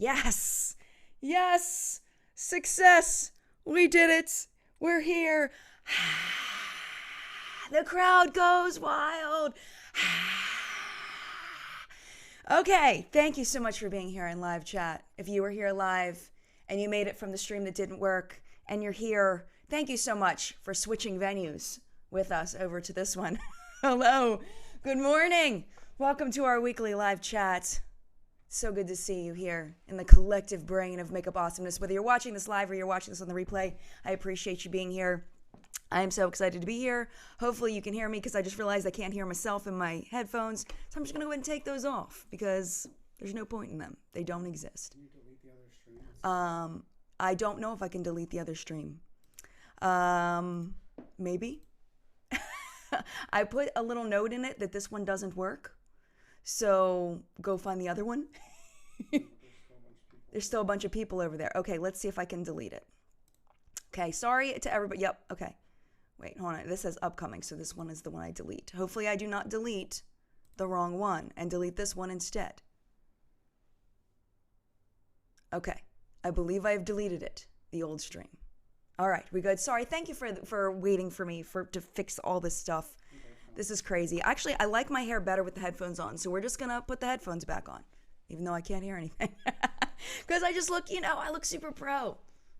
Yes. Yes. Success. We did it. We're here. The crowd goes wild. Okay, thank you so much for being here in live chat. If you were here live and you made it from the stream that didn't work and you're here, thank you so much for switching venues with us over to this one. Hello, good morning. Welcome to our weekly live chat. So good to see you here in the collective brain of makeup awesomeness. Whether you're watching this live or you're watching this on the replay, I appreciate you being here. I am so excited to be here. Hopefully you can hear me because I just realized I can't hear myself in my headphones. So I'm just going to go ahead and take those off because there's no point in them. They don't exist. Can you delete the other streams? I don't know if I can delete the other stream. Maybe. I put a little note in it that this one doesn't work. So go find the other one. There's still a bunch of people over there. Okay, let's see if I can delete it. Okay, sorry to everybody. Yep, okay. Wait, hold on. This says upcoming, so this one is the one I delete. Hopefully I do not delete the wrong one and delete this one instead. Okay, I believe I've deleted it, the old stream. All right, we good? Sorry, thank you for waiting for me to fix all this stuff. This is crazy. Actually, I like my hair better with the headphones on, so we're just going to put the headphones back on, even though I can't hear anything. Because I just look, I look super pro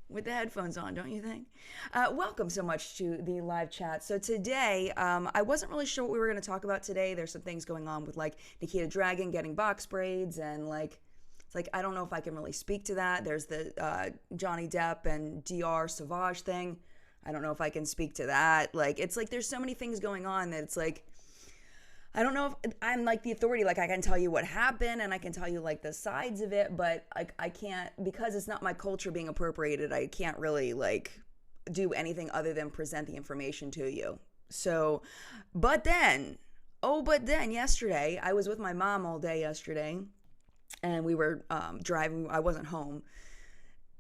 with the headphones on, don't you think? Welcome so much to the live chat. So today, I wasn't really sure what we were going to talk about today. There's some things going on with, Nikita Dragon getting box braids, and, it's I don't know if I can really speak to that. There's the Johnny Depp and DR Sauvage thing. I don't know if I can speak to that. There's so many things going on that it's I don't know if I'm the authority. I can tell you what happened and I can tell you the sides of it, but I can't, because it's not my culture being appropriated. I can't really do anything other than present the information to you. So, but then yesterday, I was with my mom all day yesterday and we were driving. I wasn't home.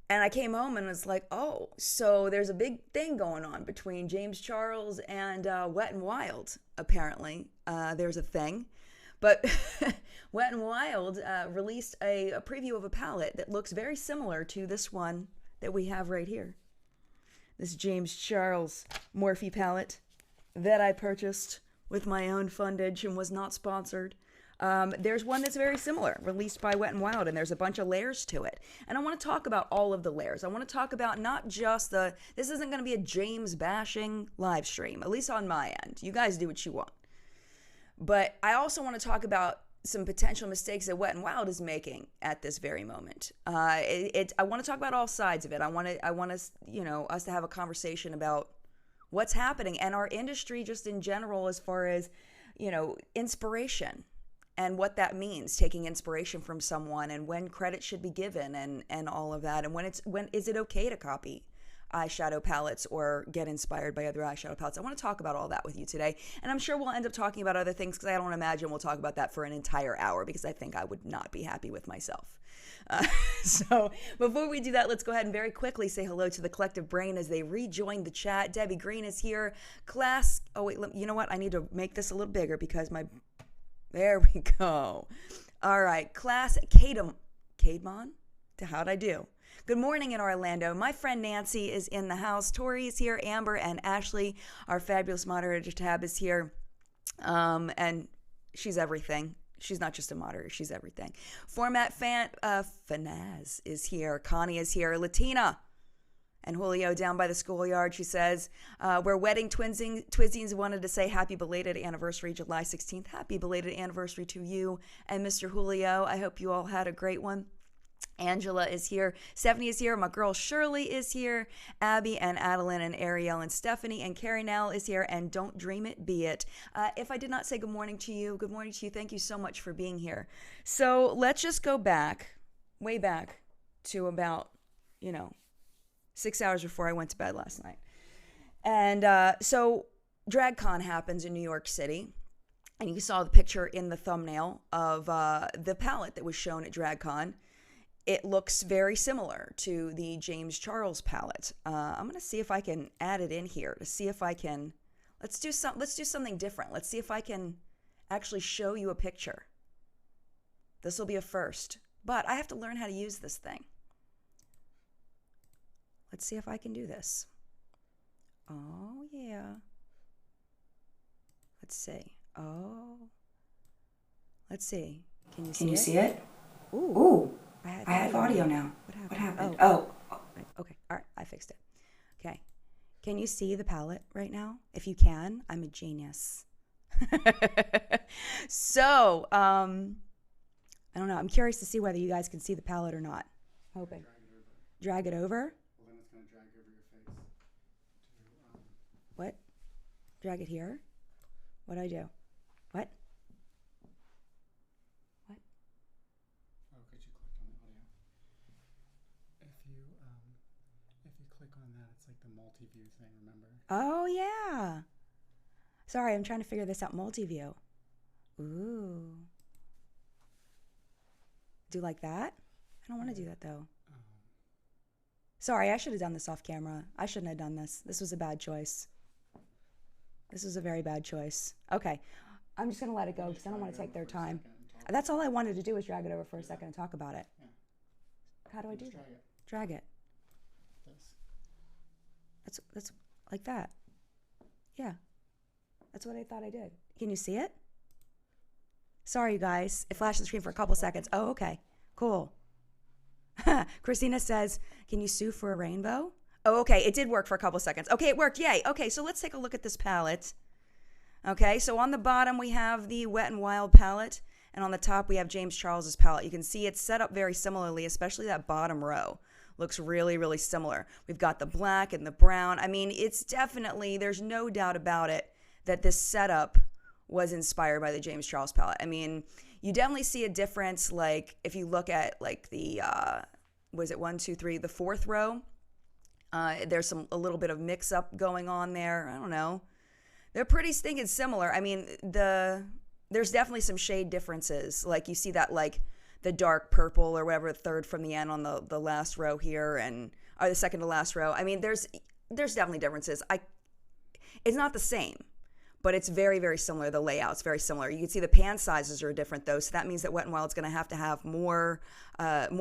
And I came home and was oh, so there's a big thing going on between James Charles and Wet n Wild, apparently. There's a thing. But Wet n Wild released a preview of a palette that looks very similar to this one that we have right here. This James Charles Morphe palette that I purchased with my own fundage and was not sponsored. There's one that's very similar, released by Wet n Wild, and there's a bunch of layers to it. And I want to talk about all of the layers. I want to talk about not just this isn't going to be a James bashing live stream, at least on my end. You guys do what you want. But I also want to talk about some potential mistakes that Wet n Wild is making at this very moment. I want to talk about all sides of it. I want us, us to have a conversation about what's happening and our industry just in general, as far as, inspiration. And what that means, taking inspiration from someone, and when credit should be given, and all of that, and when is it okay to copy eyeshadow palettes or get inspired by other eyeshadow palettes. I want to talk about all that with you today, and I'm sure we'll end up talking about other things because I don't imagine we'll talk about that for an entire hour because I think I would not be happy with myself. So before we do that, let's go ahead and very quickly say hello to the collective brain as they rejoin the chat. Debbie Green is here. Class, oh wait, you know what? I need to make this a little bigger because there we go. All right, class Cademon? How'd I do? Good morning in Orlando. My friend Nancy is in the house. Tori is here. Amber and Ashley, our fabulous moderator tab, is here. And she's everything. She's not just a moderator. She's everything. Format Fanaz is here. Connie is here. Latina and Julio down by the schoolyard, she says, we're wedding twinsies wanted to say happy belated anniversary, July 16th. Happy belated anniversary to you and Mr. Julio. I hope you all had a great one. Angela is here. Stephanie is here. My girl Shirley is here. Abby and Adeline and Ariel and Stephanie and Carrie Nell is here. And don't dream it, be it. If I did not say good morning to you, good morning to you. Thank you so much for being here. So let's just go back, way back to about, 6 hours before I went to bed last night. And so DragCon happens in New York City. And you saw the picture in the thumbnail of the palette that was shown at DragCon. It looks very similar to the James Charles palette. I'm going to see if I can add it in here to see if I can. Let's do something different. Let's see if I can actually show you a picture. This will be a first. but I have to learn how to use this thing. Let's see if I can do this. Oh, yeah. Let's see. Oh. Let's see. Can you see it? Ooh. I have audio now. What happened? Oh. Okay. All right. I fixed it. Okay. Can you see the palette right now? If you can, I'm a genius. So, I don't know. I'm curious to see whether you guys can see the palette or not. Hoping. Drag it over? Well, then it's going to drag over your face. What? Drag it here? What'd I do? What? What? Oh, because you clicked on the audio. If you click on that, it's like the multi-view thing, remember? Oh, yeah. Sorry, I'm trying to figure this out. Multi-view. Ooh. Do like that? I don't want to do that, though. Sorry, I should have done this off camera. I shouldn't have done this. This was a bad choice. This was a very bad choice. Okay. I'm just going to let it go because I don't want to take their time. That's all I wanted to do was drag it over for a second and talk about it. Yeah. How do I do Drag that? it. Drag it. This. That's like that. Yeah. That's what I thought I did. Can you see it? Sorry, you guys. It flashed the screen for a couple seconds. Oh, okay. Cool. Christina says, can you sue for a rainbow? Oh, okay. It did work for a couple seconds. Okay, it worked. Yay. Okay, so let's take a look at this palette. Okay, so on the bottom we have the Wet n Wild palette, and on the top we have James Charles's palette. You can see it's set up very similarly, especially that bottom row. Looks really, really similar. We've got the black and the brown. I mean, it's definitely, there's no doubt about it that this setup was inspired by the James Charles palette. I mean, you definitely see a difference, like, if you look at, like, the, was it 1, 2, 3, the fourth row? There's a little bit of mix-up going on there. I don't know. They're pretty stinking similar. I mean, there's definitely some shade differences. Like, you see that, like, the dark purple or whatever, third from the end on the last row here, or the second to last row. I mean, there's definitely differences. It's not the same, but it's very, very similar. The layout's very similar. You can see the pan sizes are different, though, so that means that Wet n Wild's going to have more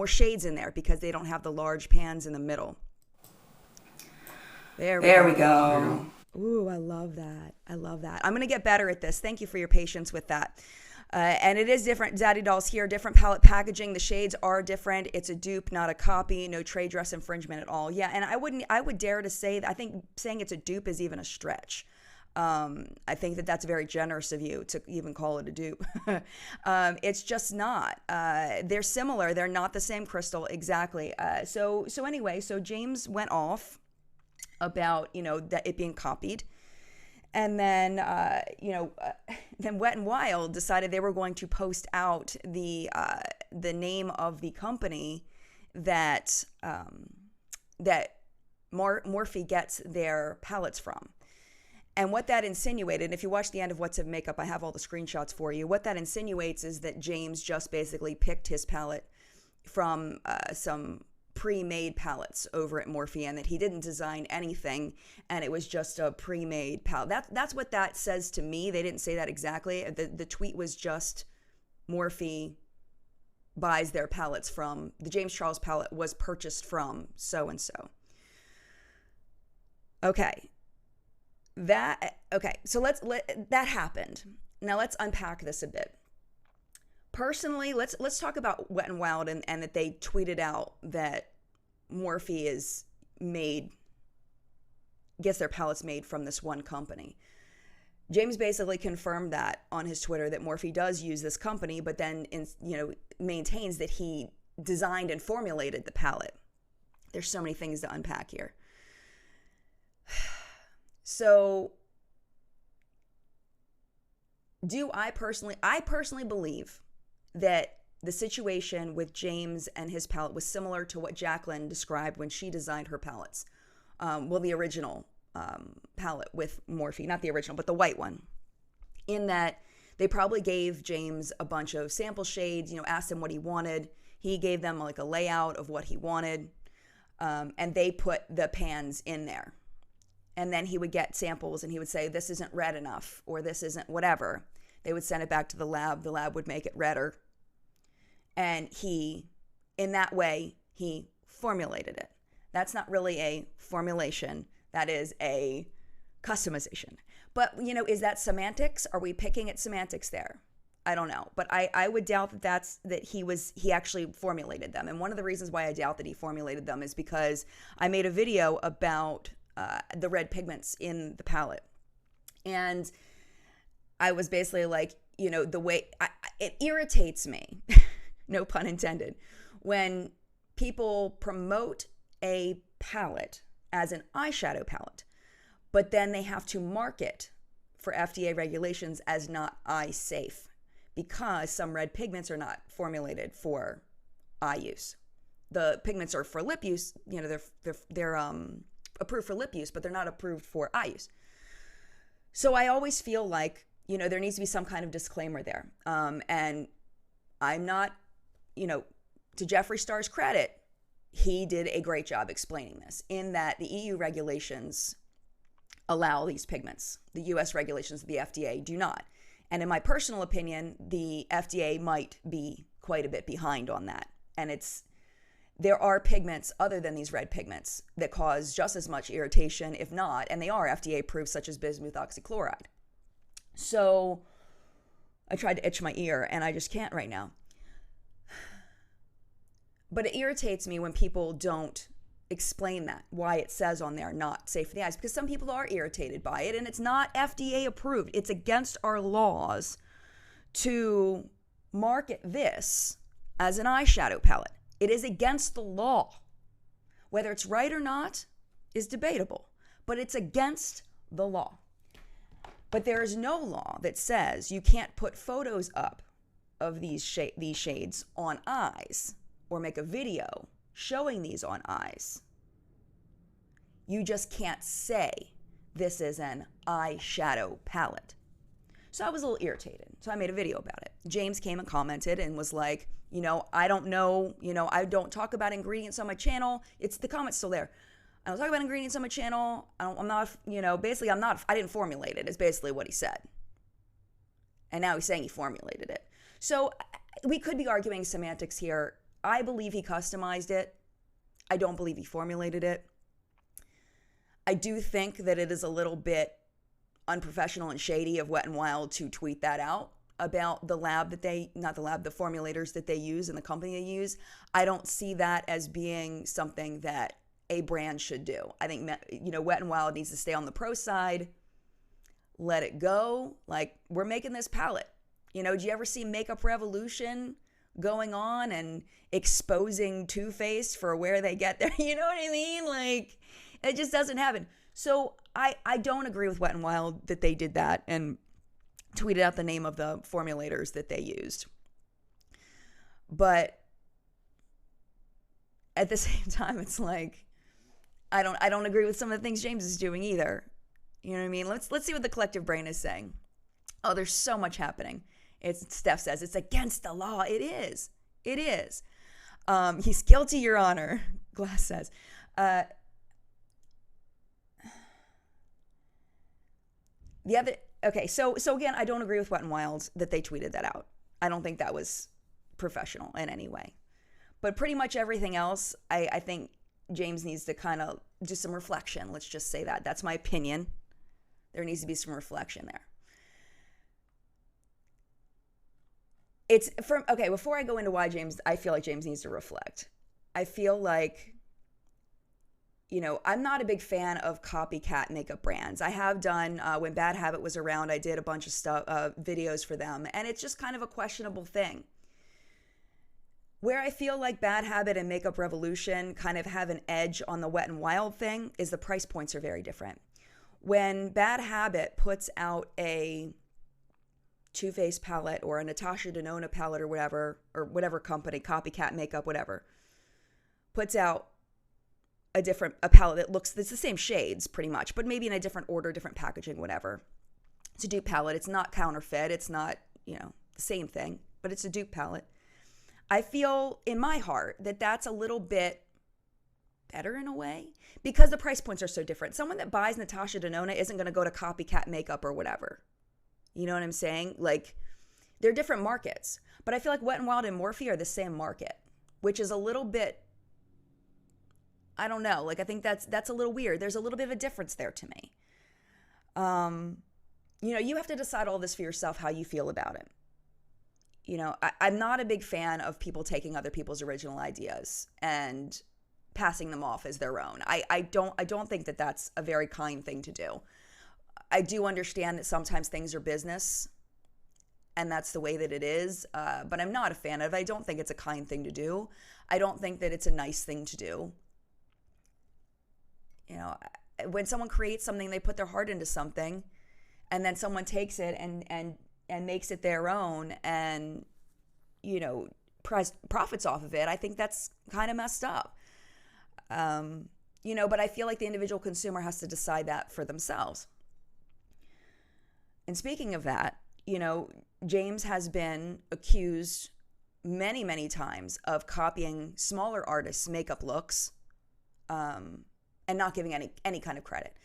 shades in there because they don't have the large pans in the middle. There we go. Ooh, I love that. I love that. I'm going to get better at this. Thank you for your patience with that. And it is different. Daddy Doll's here. Different palette packaging. The shades are different. It's a dupe, not a copy. No trade dress infringement at all. Yeah, and I would dare to say that I think saying it's a dupe is even a stretch. I think that's very generous of you to even call it a dupe. It's just not. They're similar. They're not the same crystal. Exactly. So anyway, so James went off about, that it being copied. And then, then Wet n Wild decided they were going to post out the name of the company that Morphe gets their palettes from. And what that insinuated, and if you watch the end of What's in Makeup, I have all the screenshots for you. What that insinuates is that James just basically picked his palette from some pre-made palettes over at Morphe, and that he didn't design anything, and it was just a pre-made palette. That's what that says to me. They didn't say that exactly. The tweet was just Morphe buys their palettes from, the James Charles palette was purchased from so-and-so. Okay. So that happened. Now let's unpack this a bit. Personally, let's talk about Wet n Wild and that they tweeted out that Morphe gets their palettes made from this one company. James basically confirmed that on his Twitter that Morphe does use this company, but then maintains that he designed and formulated the palette. There's so many things to unpack here. So, I personally believe that the situation with James and his palette was similar to what Jacqueline described when she designed her palettes. The original palette with Morphe, not the original, but the white one. In that they probably gave James a bunch of sample shades, asked him what he wanted. He gave them like a layout of what he wanted, and they put the pans in there. And then he would get samples and he would say, this isn't red enough, or this isn't whatever. They would send it back to the lab. The lab would make it redder. And he in that way, he formulated it. That's not really a formulation. That is a customization. But, is that semantics? Are we picking at semantics there? I don't know. But I would doubt that he actually formulated them. And one of the reasons why I doubt that he formulated them is because I made a video about the red pigments in the palette. And I was basically like, the way it irritates me, no pun intended, when people promote a palette as an eyeshadow palette, but then they have to mark it for FDA regulations as not eye safe because some red pigments are not formulated for eye use. The pigments are for lip use, they're approved for lip use, but they're not approved for eye use. So I always feel like, there needs to be some kind of disclaimer there. And I'm not, to Jeffree Star's credit, he did a great job explaining this in that the EU regulations allow these pigments. The US regulations of the FDA do not. And in my personal opinion, the FDA might be quite a bit behind on that. And there are pigments other than these red pigments that cause just as much irritation, if not, and they are FDA approved, such as bismuth oxychloride. So I tried to itch my ear and I just can't right now. But it irritates me when people don't explain that, why it says on there not safe for the eyes, because some people are irritated by it and it's not FDA approved. It's against our laws to market this as an eyeshadow palette. It is against the law. Whether it's right or not is debatable, but it's against the law. But there is no law that says you can't put photos up of these shades on eyes or make a video showing these on eyes. You just can't say this is an eyeshadow palette. So I was a little irritated. So I made a video about it. James came and commented and was like, I don't know, I don't talk about ingredients on my channel. The comment's still there. I don't talk about ingredients on my channel. I didn't formulate it, is basically what he said. And now he's saying he formulated it. So we could be arguing semantics here. I believe he customized it. I don't believe he formulated it. I do think that it is a little bit unprofessional and shady of Wet n Wild to tweet that out about the formulators that they use and the company they use. I don't see that as being something that a brand should do. I think, Wet n Wild needs to stay on the pro side, let it go. Like, we're making this palette. Do you ever see Makeup Revolution going on and exposing Too Faced for where they get there? You know what I mean? Like, it just doesn't happen. So I don't agree with Wet n Wild that they did that and tweeted out the name of the formulators that they used. But at the same time, it's like, I don't agree with some of the things James is doing either. You know what I mean? Let's see what the collective brain is saying. Oh, there's so much happening. Steph says it's against the law. It is. It is. He's guilty, Your Honor. Glass says. So again, I don't agree with Wet n Wild that they tweeted that out. I don't think that was professional in any way. But pretty much everything else, I think James needs to kind of do some reflection. Let's just say that. That's my opinion. There needs to be some reflection there. Before I go into why I feel like James needs to reflect. I feel like, I'm not a big fan of copycat makeup brands. I have done, when Bad Habit was around, I did a bunch of videos for them, and it's just kind of a questionable thing. Where I feel like Bad Habit and Makeup Revolution kind of have an edge on the Wet n Wild thing is the price points are very different. When Bad Habit puts out a Too Faced palette or a Natasha Denona palette or whatever company, copycat makeup, whatever, puts out a palette that's the same shades pretty much, but maybe in a different order, different packaging, whatever. It's a dupe palette. It's not counterfeit. It's not, the same thing, but it's a dupe palette. I feel in my heart that that's a little bit better in a way because the price points are so different. Someone that buys Natasha Denona isn't going to go to copycat makeup or whatever. You know what I'm saying? Like, they're different markets. But I feel like Wet n Wild and Morphe are the same market. which is a little bit, I don't know. Like, I think that's a little weird. There's a little bit of a difference there to me. You know, you have to decide all this for yourself, how you feel about it. You know, I'm not a big fan of people taking other people's original ideas and passing them off as their own. I don't think that that's a very kind thing to do. I do understand that sometimes things are business, and that's the way that it is, but I'm not a fan of it. I don't think it's a kind thing to do. I don't think that it's a nice thing to do. You know, when someone creates something, they put their heart into something, and then someone takes it and makes it their own and, you know, profits off of it. I think that's kind of messed up. You know, but I feel like the individual consumer has to decide that for themselves. And speaking of that, you know, James has been accused many, many times of copying smaller artists' makeup looks, and not giving any kind of credit.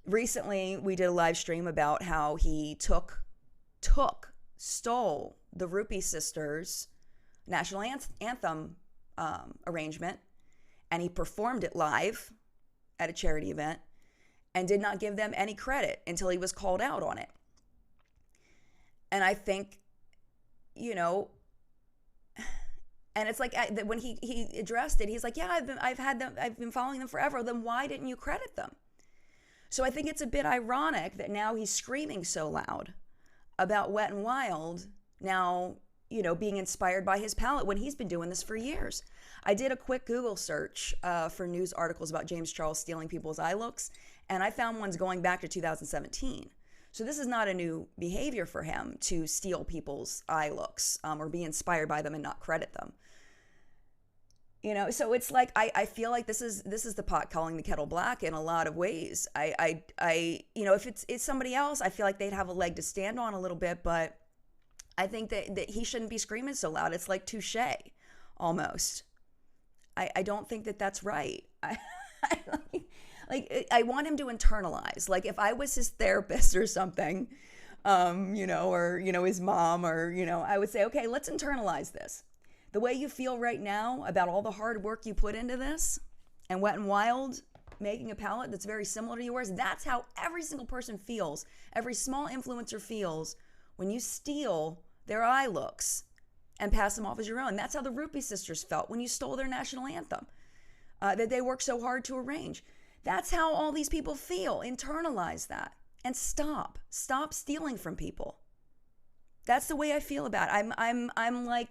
Recently, we did a live stream about how he stole the Rupee Sisters' national anthem arrangement, and he performed it live at a charity event and did not give them any credit until he was called out on it. And I think, you know, and it's like when he addressed it, he's like, yeah, I've been following them forever. Then why didn't you credit them? So I think it's a bit ironic that now he's screaming so loud about Wet n Wild now, you know, being inspired by his palette when he's been doing this for years. I did a quick Google search for news articles about James Charles stealing people's eye looks, and I found ones going back to 2017. So this is not a new behavior for him to steal people's eye looks or be inspired by them and not credit them. You know, so it's like I feel like this is the pot calling the kettle black in a lot of ways. You know, if it's somebody else, I feel like they'd have a leg to stand on a little bit, but I think that he shouldn't be screaming so loud. It's like touche, almost. I don't think that that's right. I want him to internalize. Like, if I was his therapist or something, you know, or, you know, his mom, or, you know, I would say, okay, let's internalize this. The way you feel right now about all the hard work you put into this, and Wet n Wild making a palette that's very similar to yours, that's how every single person feels. Every small influencer feels when you steal their eye looks and pass them off as your own. That's how the Rupee Sisters felt when you stole their national anthem that they worked so hard to arrange. That's how all these people feel. Internalize that and stop stealing from people. That's the way I feel about it. I'm like,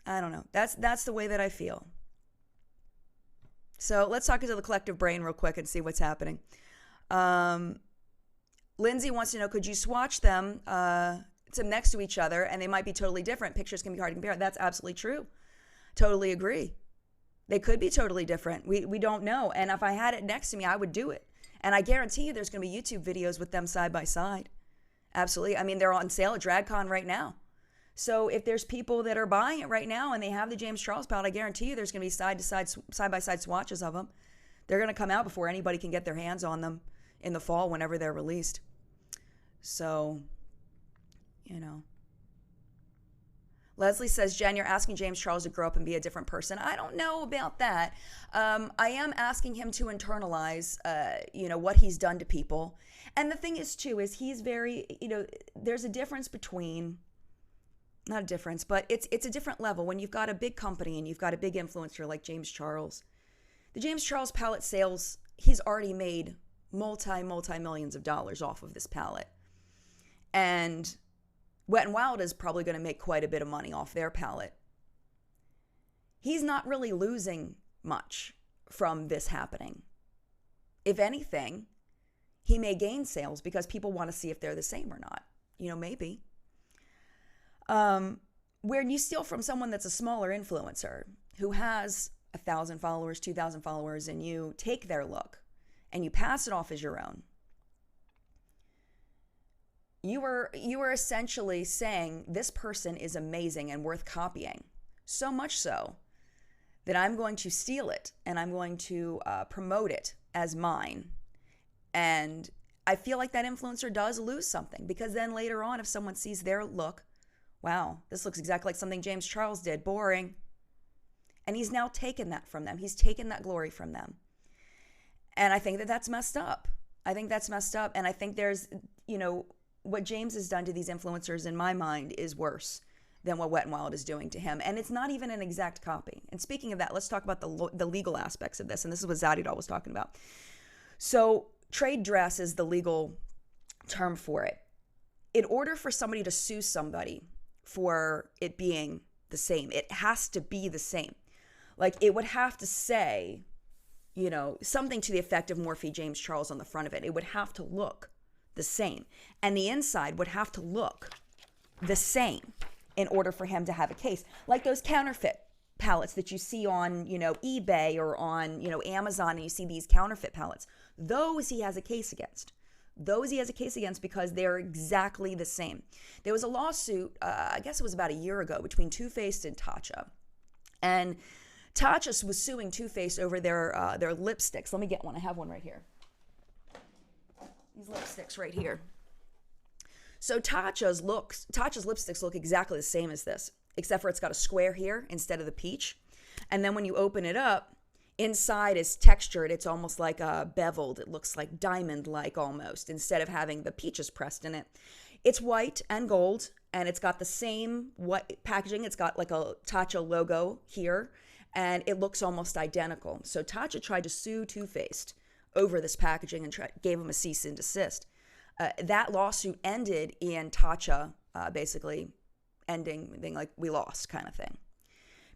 I don't know. That's the way that I feel. So let's talk into the collective brain real quick and see what's happening. Lindsay wants to know, could you swatch them next to each other, and they might be totally different? Pictures can be hard to compare. That's absolutely true. Totally agree. They could be totally different. We don't know. And if I had it next to me, I would do it. And I guarantee you there's going to be YouTube videos with them side by side. Absolutely. I mean, they're on sale at DragCon right now. So if there's people that are buying it right now and they have the James Charles palette, I guarantee you there's going to be side-by-side swatches of them. They're going to come out before anybody can get their hands on them in the fall whenever they're released. So, you know. Leslie says, Jen, you're asking James Charles to grow up and be a different person. I don't know about that. I am asking him to internalize, you know, what he's done to people. And the thing is, too, is he's very, you know, there's a difference between, not a difference, but it's a different level. When you've got a big company and you've got a big influencer like James Charles, the James Charles palette sales, he's already made multi-millions of dollars off of this palette. And Wet n Wild is probably going to make quite a bit of money off their palette. He's not really losing much from this happening. If anything, he may gain sales because people want to see if they're the same or not. You know, maybe. Where you steal from someone that's a smaller influencer who has 1,000 followers, 2,000 followers, and you take their look and you pass it off as your own, you were essentially saying this person is amazing and worth copying. So much so that I'm going to steal it and I'm going to promote it as mine. And I feel like that influencer does lose something, because then later on, if someone sees their look Wow, this looks exactly like something James Charles did. Boring. And he's now taken that from them. He's taken that glory from them. And I think that that's messed up. I think that's messed up. And I think there's, what James has done to these influencers, in my mind, is worse than what Wet n Wild is doing to him. And it's not even an exact copy. And speaking of that, let's talk about the legal aspects of this. And this is what Zadidal was talking about. So trade dress is the legal term for it. In order for somebody to sue somebody for it being the same, it has to be the same. Like, it would have to say, something to the effect of Morphe James Charles on the front of it. It would have to look the same. And the inside would have to look the same in order for him to have a case. Like those counterfeit palettes that you see on, eBay or on, Amazon, and you see these counterfeit palettes. Those he has a case against. Those he has a case against because they're exactly the same. There was a lawsuit, I guess it was about a year ago, between Too Faced and Tatcha. And Tatcha was suing Too Faced over their lipsticks. Let me get one. I have one right here. These lipsticks right here. So Tatcha's lipsticks look exactly the same as this, except for it's got a square here instead of the peach. And then when you open it up, inside is textured. It's almost like beveled. It looks like diamond-like almost, instead of having the peaches pressed in it. It's white and gold, and it's got the same white packaging. It's got like a Tatcha logo here, and it looks almost identical. So Tatcha tried to sue Too Faced over this packaging and gave him a cease and desist. That lawsuit ended in Tatcha basically ending, being like, we lost kind of thing.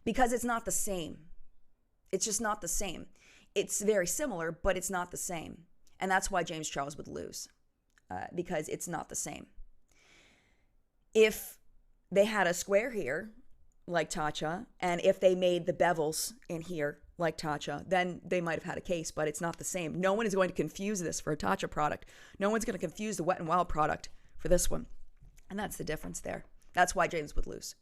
Because it's not the same. It's just not the same. It's very similar, but it's not the same. And that's why James Charles would lose, because it's not the same. If they had a square here, like Tatcha, and if they made the bevels in here, like Tatcha, then they might have had a case, but it's not the same. No one is going to confuse this for a Tatcha product. No one's going to confuse the Wet n Wild product for this one. And that's the difference there. That's why James would lose.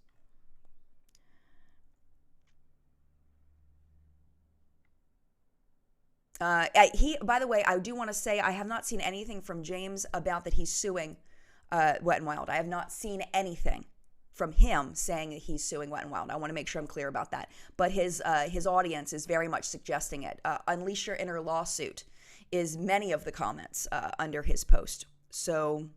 By the way, I do want to say I have not seen anything from James about that he's suing Wet n Wild. I have not seen anything from him saying that he's suing Wet n Wild. I want to make sure I'm clear about that. But his audience is very much suggesting it. Unleash Your Inner Lawsuit is many of the comments under his post. So,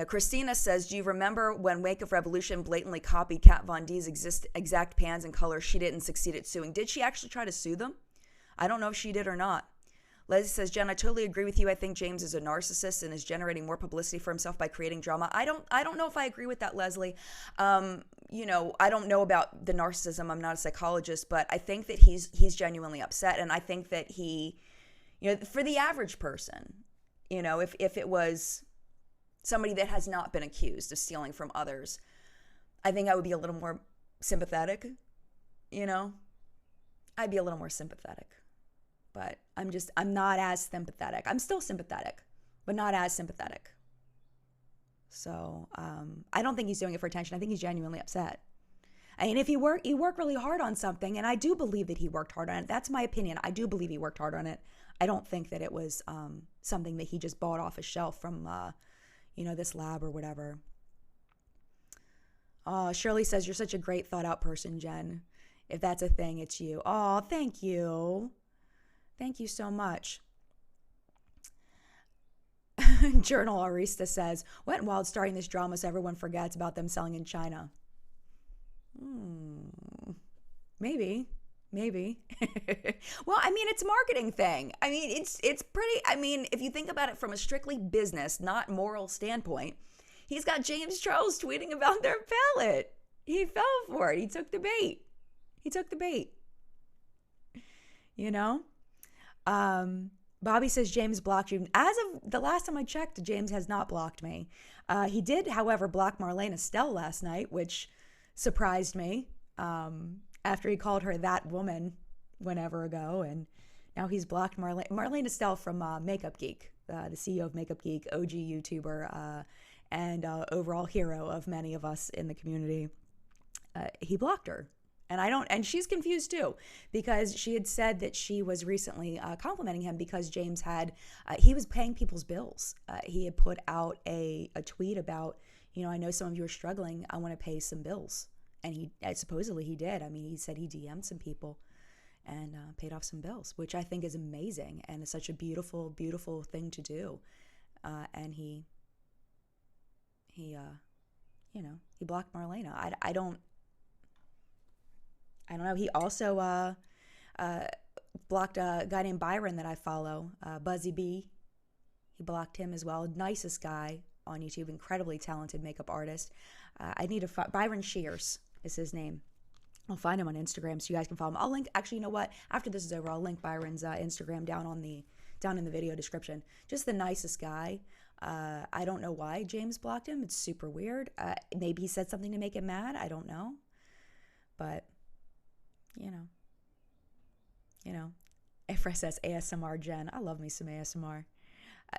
Christina says, do you remember when Wake of Revolution blatantly copied Kat Von D's exact pans and colors? She didn't succeed at suing. Did she actually try to sue them? I don't know if she did or not. Leslie says, Jen, I totally agree with you. I think James is a narcissist and is generating more publicity for himself by creating drama. I don't know if I agree with that, Leslie. I don't know about the narcissism. I'm not a psychologist, but I think that he's genuinely upset. And I think that he, for the average person, if it was somebody that has not been accused of stealing from others, I think I would be a little more sympathetic, I'd be a little more sympathetic. But I'm not as sympathetic. I'm still sympathetic, but not as sympathetic. So I don't think he's doing it for attention. I think he's genuinely upset. I mean, if you work really hard on something, and I do believe that he worked hard on it. That's my opinion. I do believe he worked hard on it. I don't think that it was something that he just bought off a shelf from, this lab or whatever. Shirley says, you're such a great thought out person, Jen. If that's a thing, it's you. Oh, thank you. Thank you so much. Journal Arista says, Wet n Wild starting this drama so everyone forgets about them selling in China. Maybe. Well, I mean, it's a marketing thing. I mean, it's pretty, if you think about it from a strictly business, not moral standpoint, he's got James Charles tweeting about their palette. He fell for it. He took the bait. Bobby says James blocked you. As of the last time I checked, James has not blocked me. He did, however, block Marlena Stell last night, which surprised me after he called her that woman whenever ago. And now he's blocked Marlena Stell from Makeup Geek, the CEO of Makeup Geek, OG YouTuber, and overall hero of many of us in the community. He blocked her. And she's confused too, because she had said that she was recently complimenting him because James he was paying people's bills. He had put out a tweet about, I know some of you are struggling. I want to pay some bills. And supposedly he did. I mean, he said he DM'd some people and paid off some bills, which I think is amazing. And it's such a beautiful, beautiful thing to do. And he blocked Marlena. I don't know. He also blocked a guy named Byron that I follow, Buzzy B. He blocked him as well. Nicest guy on YouTube, incredibly talented makeup artist. I need to Byron Shears is his name. I'll find him on Instagram so you guys can follow him. I'll link. Actually, you know what? After this is over, I'll link Byron's Instagram down in the video description. Just the nicest guy. I don't know why James blocked him. It's super weird. Maybe he said something to make him mad. I don't know. But Ifra says ASMR Jen. I love me some ASMR.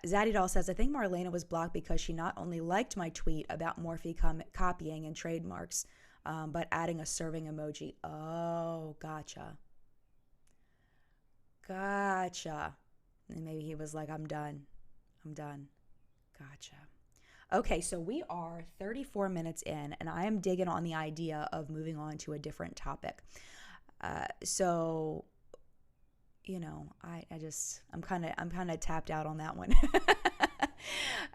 Zaddy Doll says, I think Marlena was blocked because she not only liked my tweet about Morphe copying and trademarks, but adding a serving emoji. Oh, gotcha. And maybe he was like, I'm done. Gotcha. Okay, so we are 34 minutes in, and I am digging on the idea of moving on to a different topic. I'm kind of tapped out on that one.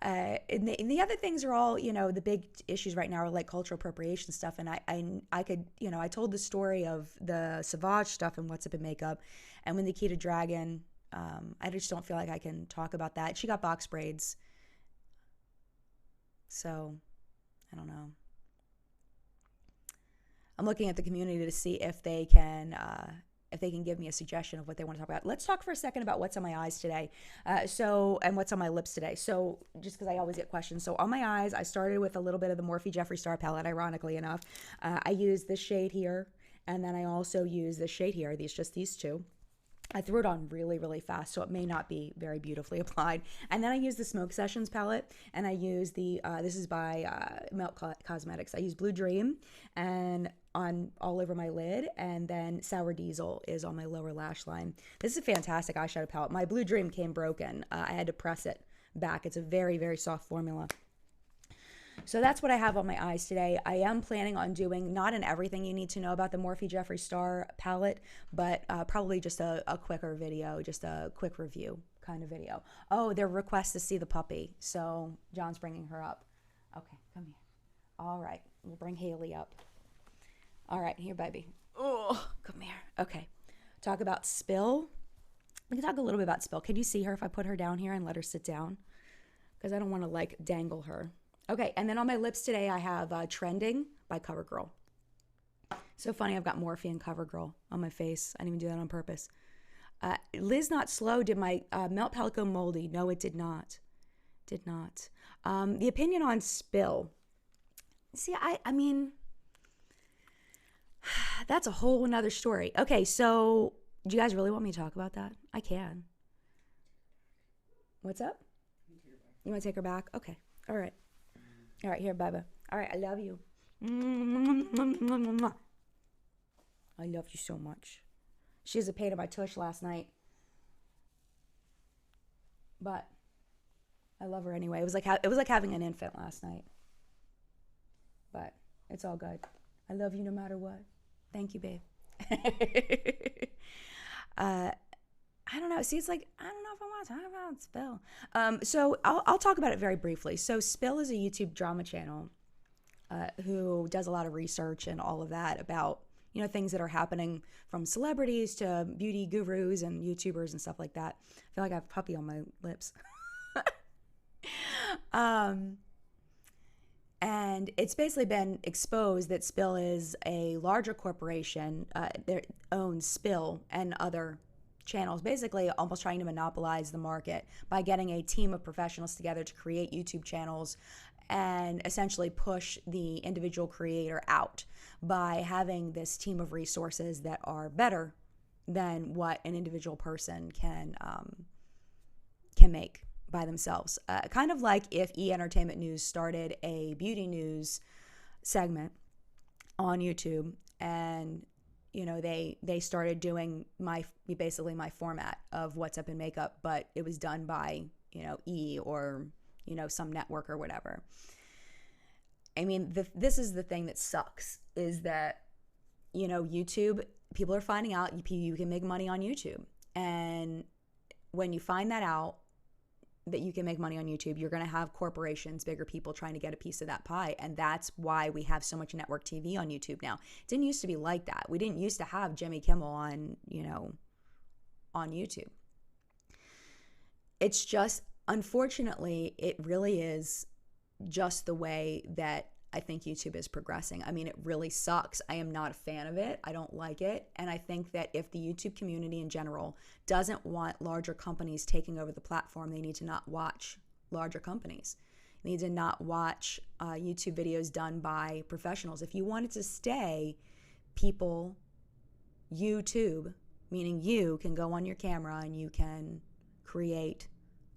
And the other things are all, the big issues right now are like cultural appropriation stuff. And I could, I told the story of the Sauvage stuff and What's Up in Makeup. And when Nikita Dragon, I just don't feel like I can talk about that. She got box braids. So, I don't know. I'm looking at the community to see if they can give me a suggestion of what they want to talk about. Let's talk for a second about what's on my eyes today. And what's on my lips today. So just because I always get questions. So on my eyes, I started with a little bit of the Morphe Jeffree Star palette, ironically enough. I used this shade here, and then I also used this shade here, these two. I threw it on really, really fast, so it may not be very beautifully applied. And then I used the Smoke Sessions palette, and I used this is by Melt Cosmetics. I used Blue Dream and on all over my lid, and then Sour Diesel is on my lower lash line. This is a fantastic eyeshadow palette. My Blue Dream came broken. I had to press it back. It's a very, very soft formula. So that's what I have on my eyes today. I am planning on doing not an everything you need to know about the Morphe Jeffree Star palette, but probably just a quicker video, just a quick review kind of video. Oh, their request to see the puppy. So John's bringing her up. Okay, come here. All right, we'll bring Haley up. All right, here, baby. Oh, come here. Okay, talk about Spill. We can talk a little bit about Spill. Can you see her if I put her down here and let her sit down? Because I don't want to like dangle her. Okay, and then on my lips today, I have Trending by CoverGirl. So funny, I've got Morphe and CoverGirl on my face. I didn't even do that on purpose. Liz Not Slow did my Melt Palette Go Moldy. No, it did not. Did not. The opinion on Spill. See, I mean, that's a whole another story. Okay, so do you guys really want me to talk about that? I can. What's up? You want to take her back? Okay, all right. All right, here, Baba. All right, I love you. I love you so much. She was a pain in my tush last night. But I love her anyway. It was like having an infant last night. But it's all good. I love you no matter what. Thank you, babe. I don't know. See, it's like, I don't know if I want to talk about Spill. So I'll talk about it very briefly. So Spill is a YouTube drama channel who does a lot of research and all of that about, you know, things that are happening from celebrities to beauty gurus and YouTubers and stuff like that. I feel like I have a puppy on my lips. And it's basically been exposed that Spill is a larger corporation that owns Spill and other channels, basically almost trying to monopolize the market by getting a team of professionals together to create YouTube channels and essentially push the individual creator out by having this team of resources that are better than what an individual person can make by themselves. Kind of like if E! Entertainment News started a beauty news segment on YouTube and they started doing basically my format of What's Up in Makeup, but it was done by, E or, some network or whatever. I mean, this is the thing that sucks, is that, YouTube, people are finding out you can make money on YouTube. And when you find that out, that you can make money on YouTube, you're going to have corporations, bigger people trying to get a piece of that pie. And that's why we have so much network TV on YouTube now. It didn't used to be like that. We didn't used to have Jimmy Kimmel on, on YouTube. It's just, unfortunately, it really is just the way that I think YouTube is progressing. I mean, it really sucks. I am not a fan of it. I don't like it. And I think that if the YouTube community in general doesn't want larger companies taking over the platform, they need to not watch larger companies. They need to not watch YouTube videos done by professionals. If you want it to stay, YouTube, meaning you can go on your camera and you can create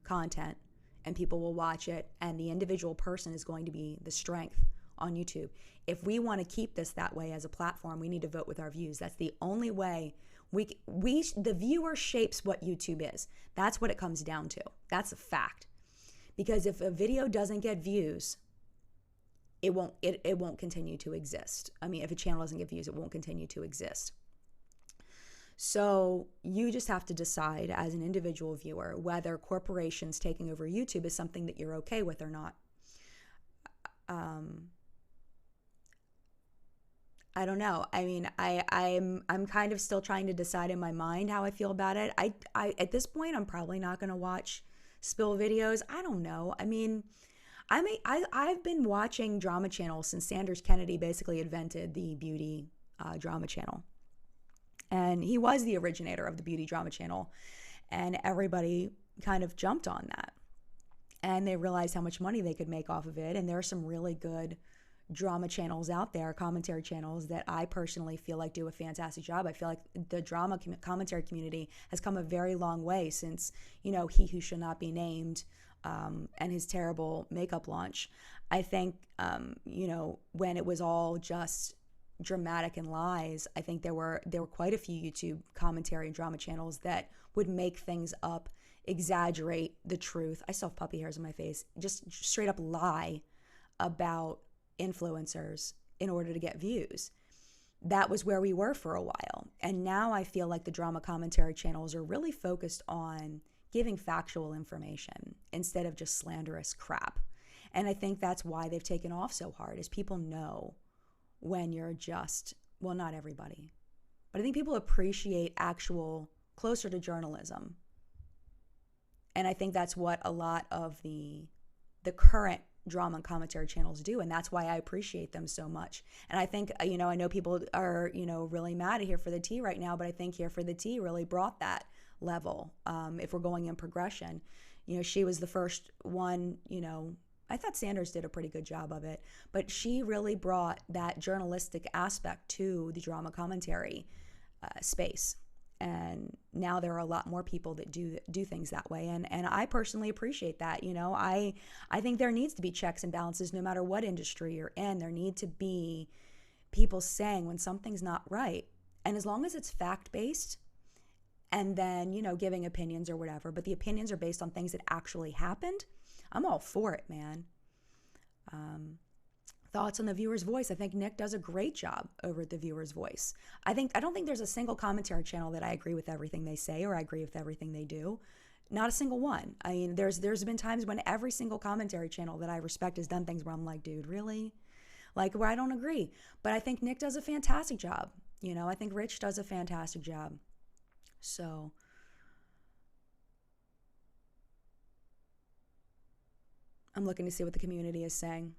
content and people will watch it, and the individual person is going to be the strength on YouTube. If we want to keep this that way as a platform, we need to vote with our views. That's the only way the viewer shapes what YouTube is. That's what it comes down to. That's a fact. Because if a video doesn't get views, it won't continue to exist. I mean, if a channel doesn't get views, it won't continue to exist. So you just have to decide as an individual viewer whether corporations taking over YouTube is something that you're okay with or not. I don't know. I mean, I'm kind of still trying to decide in my mind how I feel about it. I at this point, I'm probably not going to watch spill videos. I don't know. I mean, I've been watching drama channels since Sanders Kennedy basically invented the beauty drama channel. And he was the originator of the beauty drama channel. And everybody kind of jumped on that. And they realized how much money they could make off of it. And there are some really good drama channels out there, commentary channels, that I personally feel like do a fantastic job. I feel like the drama commentary community has come a very long way since, He Who Shall Not Be Named and his terrible makeup launch. I think, when it was all just dramatic and lies, I think there were quite a few YouTube commentary and drama channels that would make things up, exaggerate the truth. I still have puppy hairs on my face. Just straight up lie about influencers in order to get views. That was where we were for a while. And now I feel like the drama commentary channels are really focused on giving factual information instead of just slanderous crap. And I think that's why they've taken off so hard, is people know when you're just, well, not everybody, but I think people appreciate actual, closer to journalism. And I think that's what a lot of the current drama and commentary channels do, and that's why I appreciate them so much. And I think, I know people are, really mad at Here for the Tea right now, but I think Here for the Tea really brought that level. If we're going in progression, she was the first one, I thought Sanders did a pretty good job of it, but she really brought that journalistic aspect to the drama commentary space. And now there are a lot more people that do things that way. And I personally appreciate that. I think there needs to be checks and balances no matter what industry you're in. There need to be people saying when something's not right. And as long as it's fact-based and then, giving opinions or whatever, but the opinions are based on things that actually happened, I'm all for it, man. Thoughts on the viewer's voice. I think Nick does a great job over at the viewer's voice. I don't think there's a single commentary channel that I agree with everything they say or I agree with everything they do. Not a single one. I mean, there's been times when every single commentary channel that I respect has done things where I'm like, dude, really? Like, where I don't agree. But I think Nick does a fantastic job. I think Rich does a fantastic job. So I'm looking to see what the community is saying.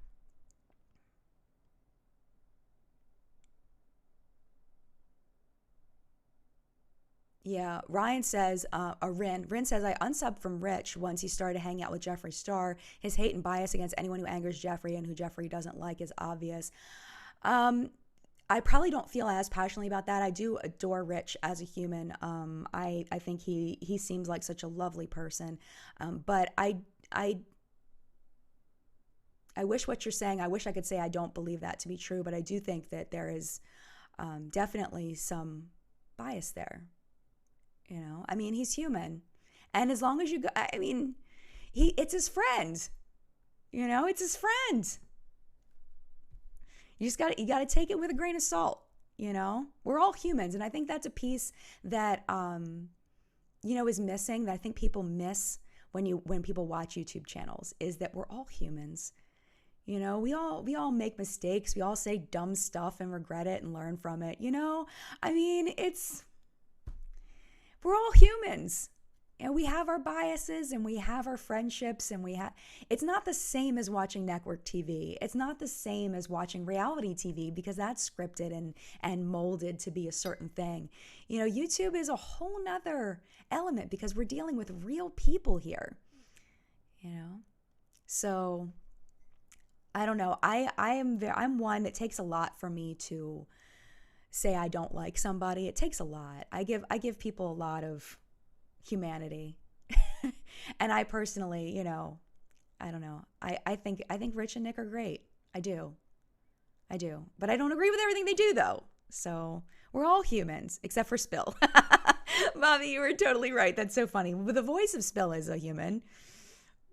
Yeah, Ryan says, Rin says, I unsubbed from Rich once he started hanging out with Jeffree Star. His hate and bias against anyone who angers Jeffree and who Jeffree doesn't like is obvious. I probably don't feel as passionately about that. I do adore Rich as a human. I think he seems like such a lovely person. But I wish what you're saying, I wish I could say I don't believe that to be true, but I do think that there is definitely some bias there. You know, I mean, he's human. And as long as you go, I mean, it's his friend. You know, it's his friend. You got to take it with a grain of salt. You know, we're all humans. And I think that's a piece that, you know, is missing, that I think people miss when people watch YouTube channels, is that we're all humans. You know, we all make mistakes. We all say dumb stuff and regret it and learn from it. You know, I mean, we're all humans. And we have our biases and we have our friendships and it's not the same as watching network TV. It's not the same as watching reality TV, because that's scripted and molded to be a certain thing. You know, YouTube is a whole nother element because we're dealing with real people here, you know? So I don't know. I'm one that takes a lot for me to say I don't like somebody. It takes a lot. I give people a lot of humanity. And I personally, you know, I don't know. I think Rich and Nick are great. I do. But I don't agree with everything they do, though. So we're all humans, except for Spill. Bobby, you were totally right. That's so funny. The voice of Spill is a human.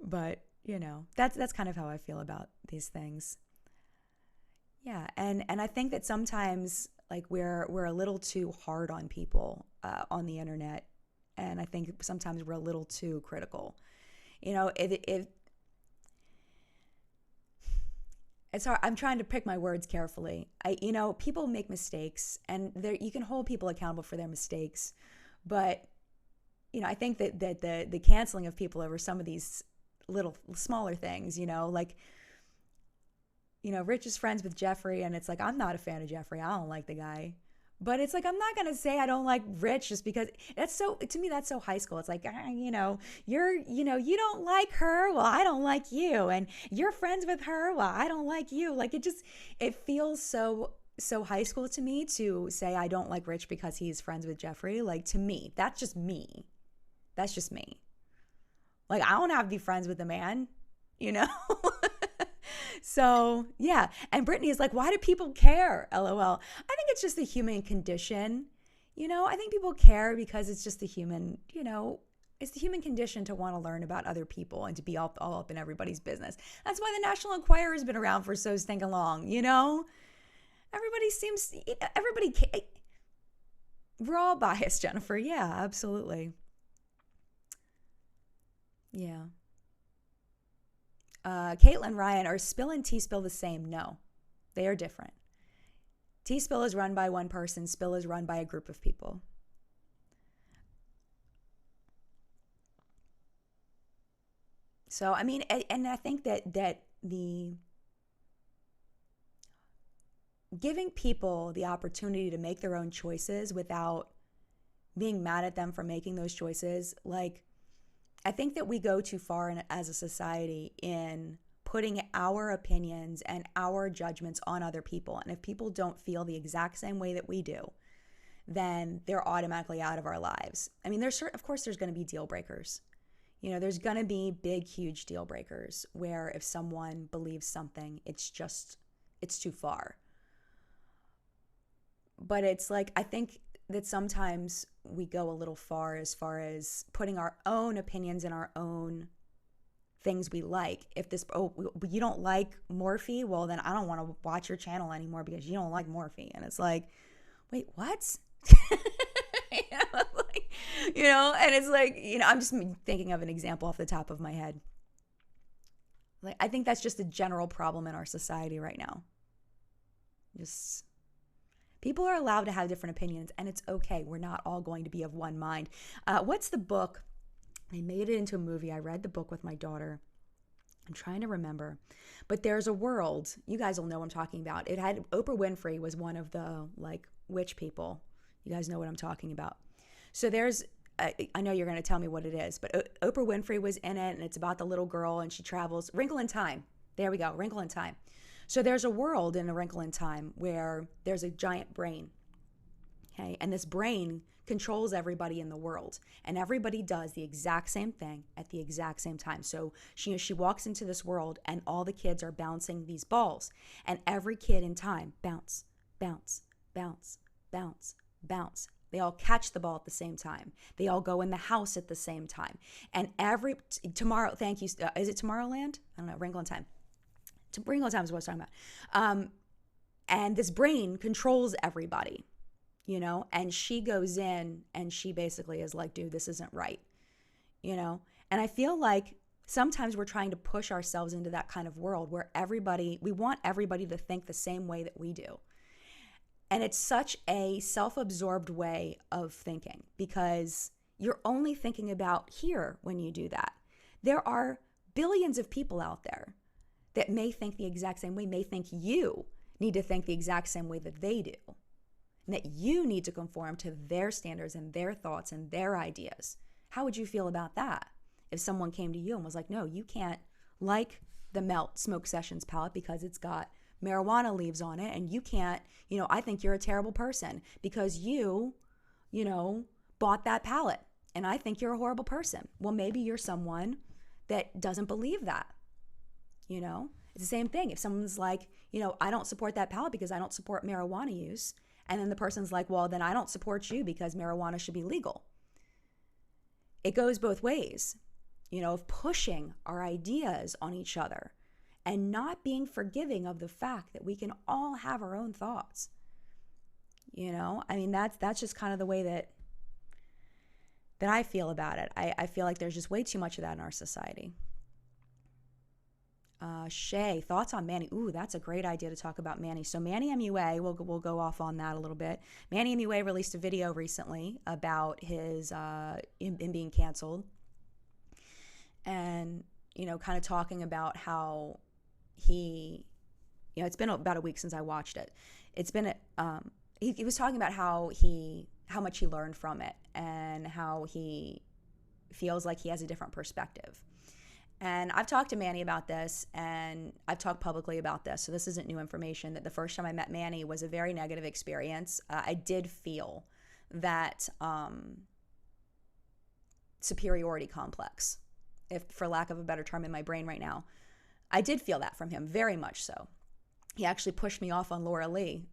But, you know, that's kind of how I feel about these things. Yeah, and I think that sometimes, like, we're a little too hard on people on the internet. And I think sometimes we're a little too critical. You know, it's hard. I'm trying to pick my words carefully. You know, people make mistakes, and you can hold people accountable for their mistakes. But, you know, I think that the canceling of people over some of these little smaller things, you know, like, you know, Rich is friends with Jeffrey, and it's like, I'm not a fan of Jeffrey. I don't like the guy. But it's like, I'm not going to say I don't like Rich just because to me, that's so high school. It's like, you know, you don't like her. Well, I don't like you. And you're friends with her. Well, I don't like you. Like, it feels so high school to me to say I don't like Rich because he's friends with Jeffrey. Like, to me, that's just me. That's just me. Like, I don't have to be friends with the man, you know? So, yeah. And Brittany is like, why do people care? LOL. I think it's just the human condition. You know, I think people care because it's just the human, you know, it's the human condition to want to learn about other people and to be all up in everybody's business. That's why the National Enquirer has been around for so stinking long, you know? We're all biased, Jennifer. Yeah, absolutely. Yeah. Caitlin Ryan, are Spill and T-Spill the same? No, they are different. T-Spill is run by one person. Spill is run by a group of people. So, I mean, and I think that the giving people the opportunity to make their own choices without being mad at them for making those choices, like, I think that we go too far as a society in putting our opinions and our judgments on other people. And if people don't feel the exact same way that we do, then they're automatically out of our lives. I mean, of course, there's going to be deal breakers. You know, there's going to be big, huge deal breakers where if someone believes something, it's too far. But it's like, I think that sometimes we go a little far as putting our own opinions and our own things we like. If you don't like Morphe, well, then I don't want to watch your channel anymore because you don't like Morphe. And it's like, wait, what? You know, and it's like, you know, I'm just thinking of an example off the top of my head. Like, I think that's just a general problem in our society right now. Just, people are allowed to have different opinions, and it's okay. We're not all going to be of one mind. What's the book? They made it into a movie. I read the book with my daughter. I'm trying to remember. But there's a world. You guys will know what I'm talking about. It had Oprah Winfrey was one of the, like, witch people. You guys know what I'm talking about. So there's, I know you're going to tell me what it is, but Oprah Winfrey was in it, and it's about the little girl, and she travels. Wrinkle in Time. There we go. Wrinkle in Time. So there's a world in A Wrinkle in Time where there's a giant brain, okay? And this brain controls everybody in the world, and everybody does the exact same thing at the exact same time. So she walks into this world, and all the kids are bouncing these balls, and every kid in time bounce, bounce, bounce, bounce, bounce. They all catch the ball at the same time. They all go in the house at the same time. And tomorrow, thank you. Is it Tomorrowland? I don't know. Wrinkle in Time. Wrinkle in Time is what I was talking about. And this brain controls everybody, and she goes in and she basically is like, dude, this isn't right, And I feel like sometimes we're trying to push ourselves into that kind of world where we want everybody to think the same way that we do. And it's such a self-absorbed way of thinking because you're only thinking about here when you do that. There are billions of people out there that may think the exact same way, may think you need to think the exact same way that they do, and that you need to conform to their standards and their thoughts and their ideas. How would you feel about that if someone came to you and was like, no, you can't like the Melt Smoke Sessions palette because it's got marijuana leaves on it, and you can't, I think you're a terrible person because you bought that palette, and I think you're a horrible person. Well, maybe you're someone that doesn't believe that, It's the same thing. If someone's like, I don't support that palette because I don't support marijuana use, and then the person's like, well, then I don't support you because marijuana should be legal. It goes both ways, of pushing our ideas on each other and not being forgiving of the fact that we can all have our own thoughts. That's just kind of the way that I feel about it. I feel like there's just way too much of that in our society. Shay, thoughts on Manny? Ooh, that's a great idea to talk about Manny. So MannyMUA, we'll go off on that a little bit. MannyMUA released a video recently about his him being canceled, and kind of talking about how he, it's been about a week since I watched it. It's been he was talking about how much he learned from it and how he feels like he has a different perspective. And I've talked to Manny about this, and I've talked publicly about this, so this isn't new information, that the first time I met Manny was a very negative experience. I did feel that superiority complex, if for lack of a better term in my brain right now. I did feel that from him, very much so. He actually pushed me off on Laura Lee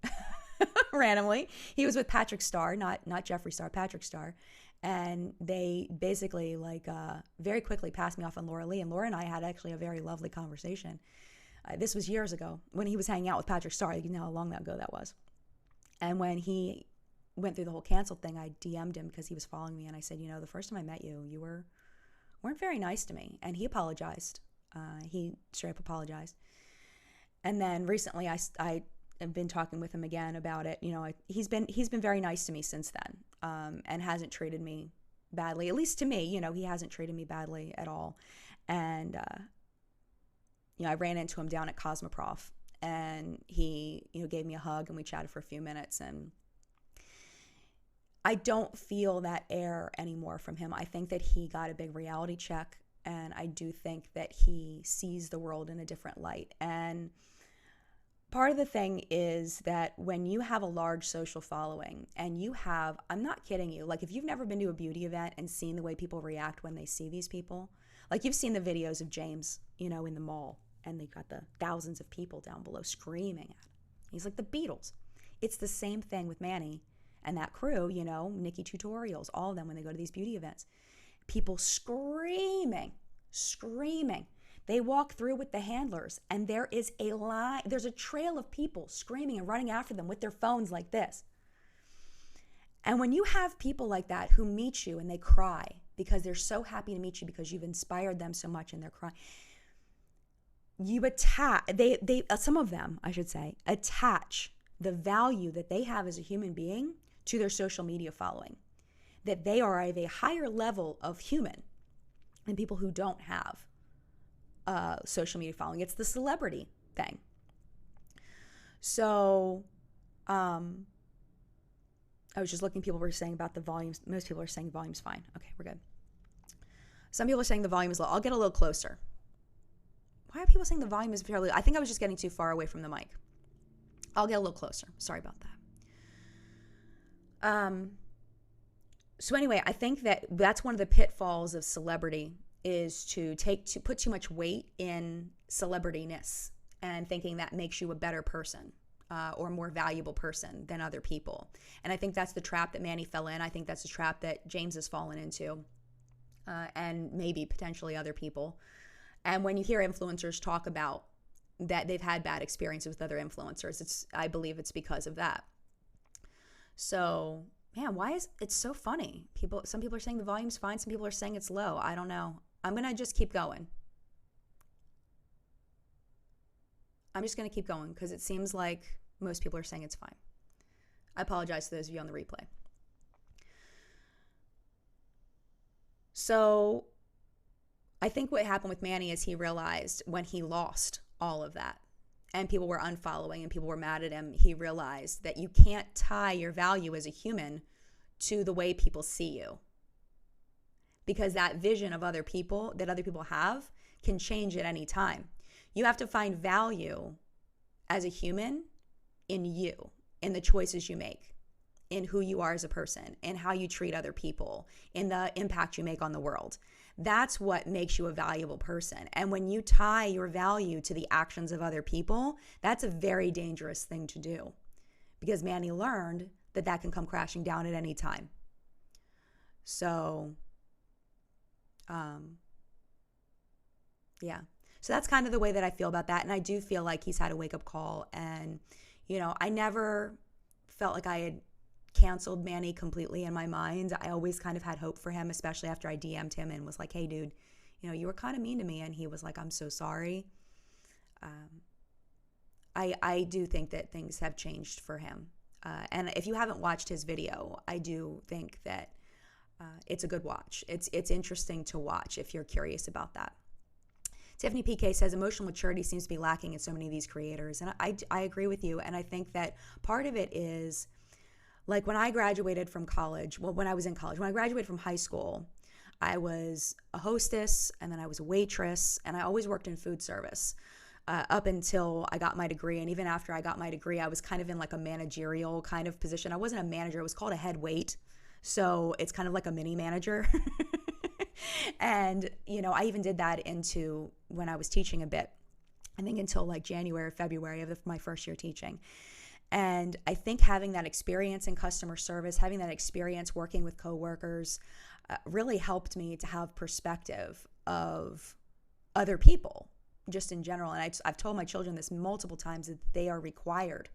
randomly. He was with Patrick Starr, not Jeffree Star, Patrick Starr. And they basically very quickly passed me off on Laura Lee. And Laura and I had actually a very lovely conversation. This was years ago when he was hanging out with Patrick Starr. You know how long ago that was. And when he went through the whole canceled thing, I DM'd him because he was following me. And I said, the first time I met you, you weren't very nice to me. And he apologized. He straight up apologized. And then recently I have been talking with him again about it. He's been very nice to me since then, and hasn't treated me badly. At least to me, he hasn't treated me badly at all. And I ran into him down at Cosmoprof, and he gave me a hug, and we chatted for a few minutes. And I don't feel that air anymore from him. I think that he got a big reality check, and I do think that he sees the world in a different light. And part of the thing is that when you have a large social following and I'm not kidding you, like if you've never been to a beauty event and seen the way people react when they see these people, like you've seen the videos of James, in the mall, and they've got the thousands of people down below screaming at him. He's like the Beatles. It's the same thing with Manny and that crew, Nikki Tutorials, all of them when they go to these beauty events. People screaming. They walk through with the handlers, and there is a line, there's a trail of people screaming and running after them with their phones like this. And when you have people like that who meet you and they cry because they're so happy to meet you because you've inspired them so much and they're crying, some of them, I should say, attach the value that they have as a human being to their social media following. That they are of a higher level of human than people who don't have social media following. It's the celebrity thing. So I was just looking, people were saying about the volumes. Most people are saying the volume's fine. Okay, we're good. Some people are saying the volume is low. I'll get a little closer. Why are people saying the volume is fairly low? I think I was just getting too far away from the mic. I'll get a little closer. Sorry about that. So anyway, I think that that's one of the pitfalls of celebrity, is to put too much weight in celebrityness and thinking that makes you a better person. or more valuable person than other people. And I think that's the trap that Manny fell in. I think that's the trap that James has fallen into, and maybe potentially other people. And when you hear influencers talk about that they've had bad experiences with other influencers, I believe it's because of that. So, man, why is it so funny? Some people are saying the volume's fine. Some people are saying it's low. I don't know. I'm going to just keep going. I'm just going to keep going because it seems like most people are saying it's fine. I apologize to those of you on the replay. So I think what happened with Manny is he realized when he lost all of that and people were unfollowing and people were mad at him, he realized that you can't tie your value as a human to the way people see you. Because that vision of other people that other people have can change at any time. You have to find value as a human in you, in the choices you make, in who you are as a person, in how you treat other people, in the impact you make on the world. That's what makes you a valuable person. And when you tie your value to the actions of other people, that's a very dangerous thing to do. Because Manny learned that that can come crashing down at any time. So, yeah. So that's kind of the way that I feel about that. And I do feel like he's had a wake-up call. And, you know, I never felt like I had canceled Manny completely in my mind. I always kind of had hope for him, especially after I DM'd him and was like, hey, dude, you know, you were kind of mean to me. And he was like, I'm so sorry. I do think that things have changed for him. And if you haven't watched his video, I do think that it's a good watch. It's interesting to watch if you're curious about that. Tiffany PK says emotional maturity seems to be lacking in so many of these creators. And I agree with you. And I think that part of it is, like when I graduated from college, well, when I was in college, when I graduated from high school, I was a hostess and then I was a waitress and I always worked in food service up until I got my degree. And even after I got my degree, I was kind of in like a managerial kind of position. I wasn't a manager. It was called a head wait. So it's kind of like a mini manager. And, you know, I even did that into when I was teaching a bit, I think until like January or February of my first year teaching. And I think having that experience in customer service, having that experience working with coworkers really helped me to have perspective of other people just in general. And I've told my children this multiple times that they are required,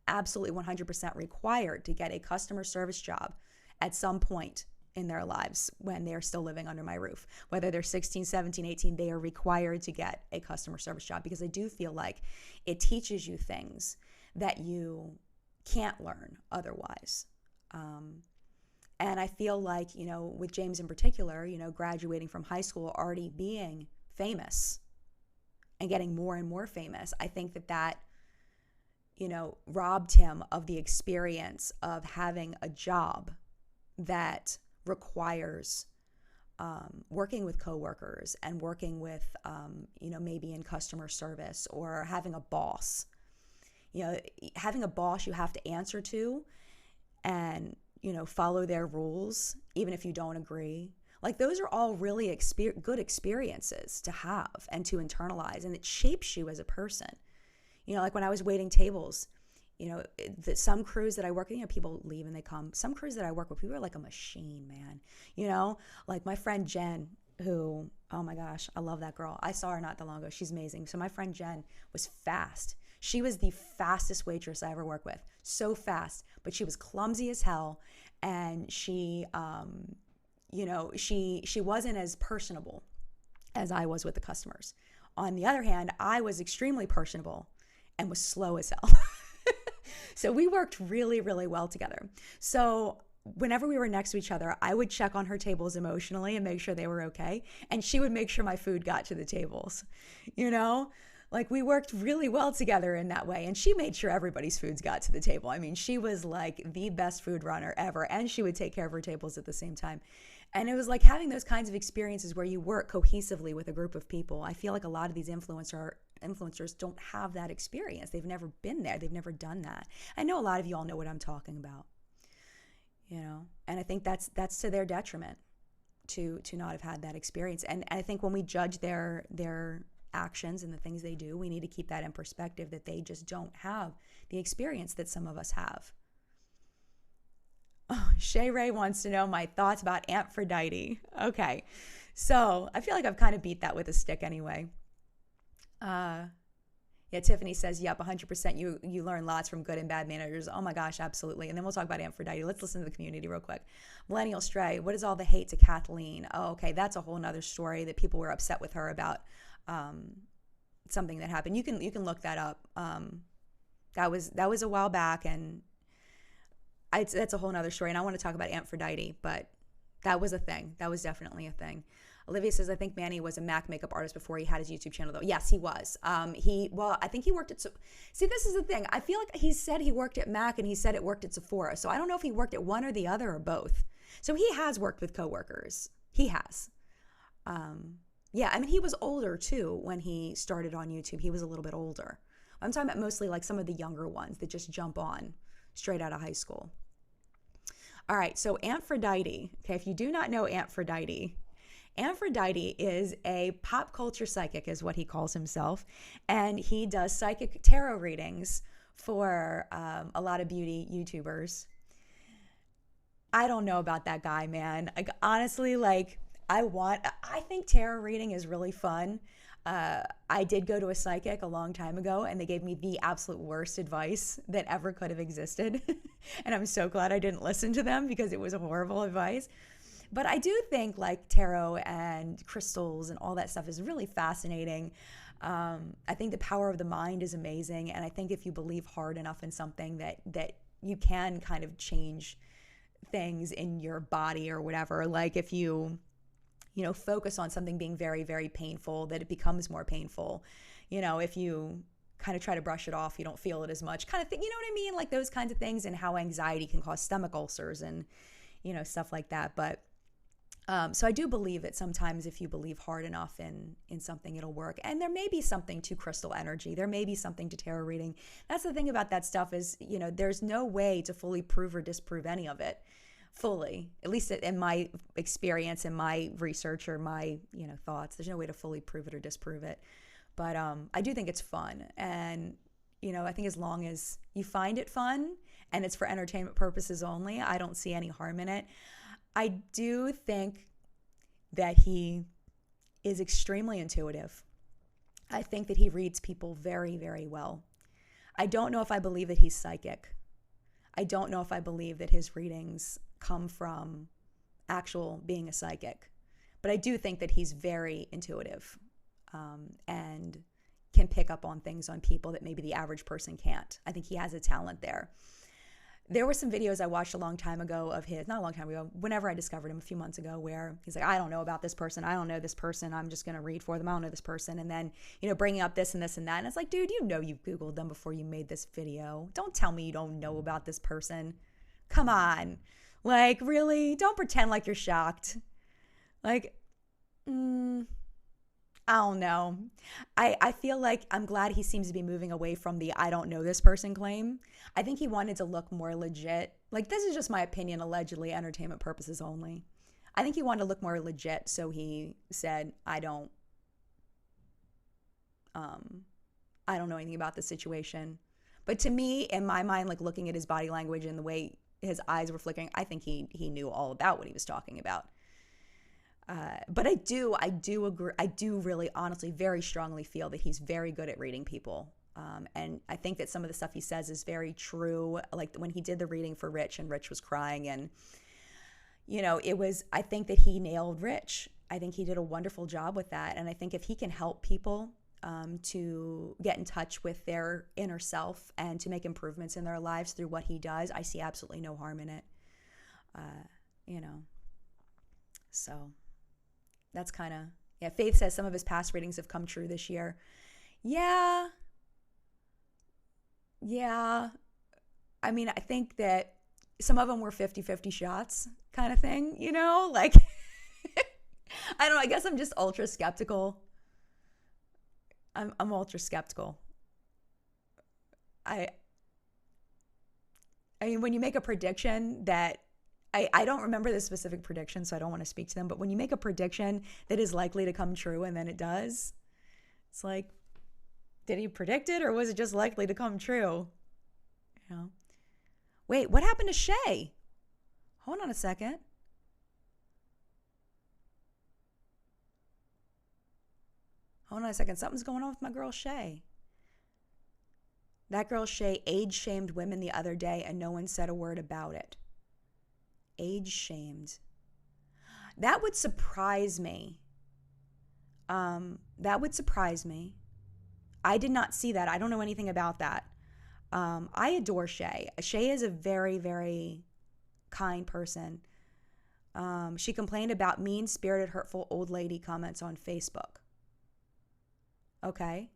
absolutely 100% required to get a customer service job at some point in their lives when they're still living under my roof. Whether they're 16, 17, 18, they are required to get a customer service job because I do feel like it teaches you things that you can't learn otherwise. And I feel like, you know, with James in particular, you know, graduating from high school, already being famous and getting more and more famous, I think that, you know, robbed him of the experience of having a job that requires working with coworkers and working with, you know, maybe in customer service or having a boss. You know, having a boss you have to answer to and, you know, follow their rules, even if you don't agree. Like those are all really good experiences to have and to internalize, and it shapes you as a person. You know, like when I was waiting tables, you know, some crews that I work with, you know, people leave and they come. Some crews that I work with, people are like a machine, man. You know, like my friend Jen, who, oh my gosh, I love that girl. I saw her not that long ago. She's amazing. So my friend Jen was fast. She was the fastest waitress I ever worked with. So fast, but she was clumsy as hell. And she, you know, she wasn't as personable as I was with the customers. On the other hand, I was extremely personable and was slow as hell. So we worked really, really well together. So whenever we were next to each other, I would check on her tables emotionally and make sure they were okay. And she would make sure my food got to the tables, you know? Like we worked really well together in that way. And she made sure everybody's foods got to the table. I mean, she was like the best food runner ever. And she would take care of her tables at the same time. And it was like having those kinds of experiences where you work cohesively with a group of people. I feel like a lot of these influencers don't have that experience. They've never been there. They've never done that. I know a lot of you all know what I'm talking about, you know, and I think that's to their detriment to not have had that experience. And I think when we judge their actions and the things they do, we need to keep that in perspective, that they just don't have the experience that some of us have. Oh, Shay Ray wants to know my thoughts about Antphrodite. Okay, so I feel like I've kind of beat that with a stick anyway. Yeah, Tiffany says, yep, 100%. You learn lots from good and bad managers. Oh my gosh, absolutely. And then we'll talk about Antphrodite. Let's listen to the community real quick. Millennial Stray, what is all the hate to Kathleen? Oh, okay, that's a whole nother story that people were upset with her about something that happened. You can look that up. That was a while back, and that's a whole nother story. And I want to talk about Antphrodite, but that was a thing. That was definitely a thing. Olivia says, I think Manny was a MAC makeup artist before he had his YouTube channel, though. Yes, he was. I think he worked at... See, this is the thing. I feel like he said he worked at MAC and he said it worked at Sephora. So I don't know if he worked at one or the other or both. So he has worked with coworkers. He has. Yeah, I mean, he was older, too, when he started on YouTube. He was a little bit older. I'm talking about mostly like some of the younger ones that just jump on straight out of high school. All right, so Antphrodite. Okay, if you do not know Antphrodite is a pop culture psychic, is what he calls himself. And he does psychic tarot readings for a lot of beauty YouTubers. I don't know about that guy, man. Like, honestly, like, I think tarot reading is really fun. I did go to a psychic a long time ago, and they gave me the absolute worst advice that ever could have existed. And I'm so glad I didn't listen to them, because it was horrible advice. But I do think like tarot and crystals and all that stuff is really fascinating. I think the power of the mind is amazing. And I think if you believe hard enough in something that you can kind of change things in your body or whatever. Like if you focus on something being very, very painful, that it becomes more painful. If you kind of try to brush it off, you don't feel it as much, kind of thing. You know what I mean? Like those kinds of things, and how anxiety can cause stomach ulcers and, stuff like that. But so I do believe that sometimes if you believe hard enough in something, it'll work. And there may be something to crystal energy. There may be something to tarot reading. That's the thing about that stuff is, there's no way to fully prove or disprove any of it fully, at least in my experience and my research or my, thoughts. There's no way to fully prove it or disprove it. But I do think it's fun. And, I think as long as you find it fun and it's for entertainment purposes only, I don't see any harm in it. I do think that he is extremely intuitive. I think that he reads people very, very well. I don't know if I believe that he's psychic. I don't know if I believe that his readings come from actual being a psychic. But I do think that he's very intuitive and can pick up on things on people that maybe the average person can't. I think he has a talent there. There were some videos I watched a long time ago of his, not a long time ago, whenever I discovered him a few months ago, where he's like, I don't know about this person. I don't know this person. I'm just going to read for them. I don't know this person. And then, bringing up this and this and that. And it's like, dude, you Googled them before you made this video. Don't tell me you don't know about this person. Come on. Like, really? Don't pretend like you're shocked. Like, I don't know. I feel like I'm glad he seems to be moving away from the I don't know this person claim. I think he wanted to look more legit. Like, this is just my opinion, allegedly, entertainment purposes only. I think he wanted to look more legit, so he said, I don't know anything about this situation. But to me, in my mind, like looking at his body language and the way his eyes were flickering, I think he knew all about what he was talking about. But I do agree. I do really, honestly, very strongly feel that he's very good at reading people. And I think that some of the stuff he says is very true. Like when he did the reading for Rich and Rich was crying, and, I think that he nailed Rich. I think he did a wonderful job with that. And I think if he can help people to get in touch with their inner self and to make improvements in their lives through what he does, I see absolutely no harm in it. So that's kind of, yeah. Faith says some of his past readings have come true this year. Yeah. I mean, I think that some of them were 50-50 shots kind of thing, like, I don't know. I guess I'm just ultra skeptical. I'm ultra skeptical. I mean, when you make a prediction that, I don't remember the specific prediction, so I don't want to speak to them, but when you make a prediction that is likely to come true and then it does, It's like, did he predict it or was it just likely to come true? You know? Wait, what happened to Shay? Hold on a second. Hold on a second. Something's going on with my girl Shay. That girl Shay age shamed women the other day and no one said a word about it. Age shamed. That would surprise me. That would surprise me. I did not see that. I don't know anything about that. I adore Shay. Shay is a very, very kind person. She complained about mean-spirited, hurtful old lady comments on Facebook. Okay.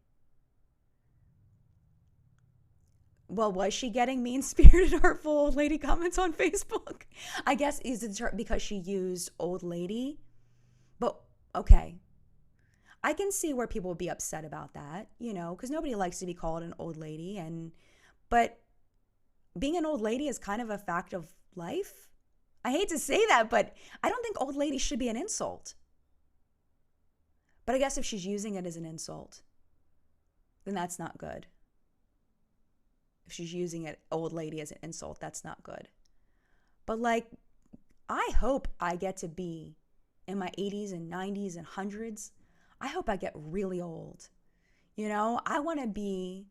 Well, was she getting mean-spirited, hurtful old lady comments on Facebook? I guess is it because she used old lady? But, okay. I can see where people would be upset about that, you know, because nobody likes to be called an old lady. But being an old lady is kind of a fact of life. I hate to say that, but I don't think old lady should be an insult. But I guess if she's using it as an insult, then that's not good. If she's using it, old lady, as an insult, that's not good. But like, I hope I get to be in my 80s and 90s and hundreds. I hope I get really old. You know, I want to be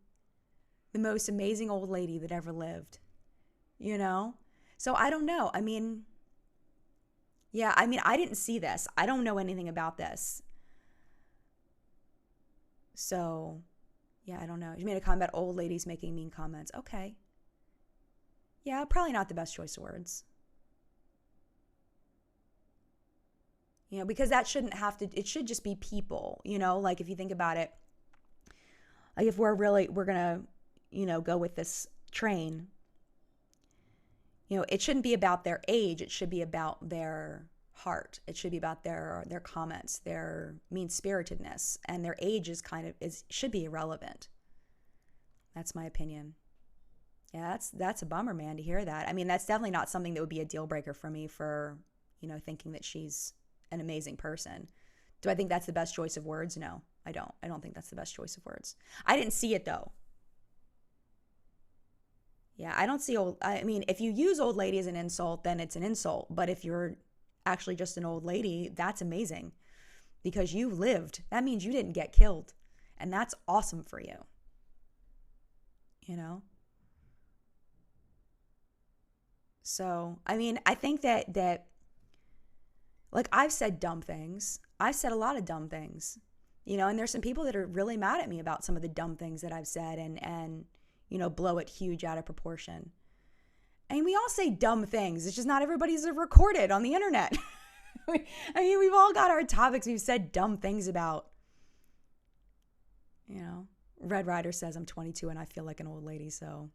the most amazing old lady that ever lived, you know? So I don't know. I mean, yeah, I mean, I didn't see this. I don't know anything about this. So, yeah, I don't know. You made a comment about old ladies making mean comments. Okay. Yeah, probably not the best choice of words. You know, because that shouldn't have to, it should just be people, you know, like if you think about it, like if we're going to, you know, go with this train, you know, it shouldn't be about their age. It should be about their heart. It should be about their comments, their mean-spiritedness, and their age should be irrelevant. That's my opinion. Yeah, that's a bummer, man, to hear that. I mean, that's definitely not something that would be a deal breaker for me for, you know, thinking that she's an amazing person. Do I think that's the best choice of words? No, I don't. I don't think that's the best choice of words. I didn't see it though. Yeah, I don't see I mean, if you use old lady as an insult, then it's an insult. But if you're actually just an old lady, that's amazing because you lived. That means you didn't get killed. And that's awesome for you. You know? So, I mean, I think that like I've said dumb things. I've said a lot of dumb things, you know, and there's some people that are really mad at me about some of the dumb things that I've said and you know, blow it huge out of proportion. And we all say dumb things. It's just not everybody's recorded on the internet. I mean, we've all got our topics we've said dumb things about. You know, Red Rider says I'm 22 and I feel like an old lady, so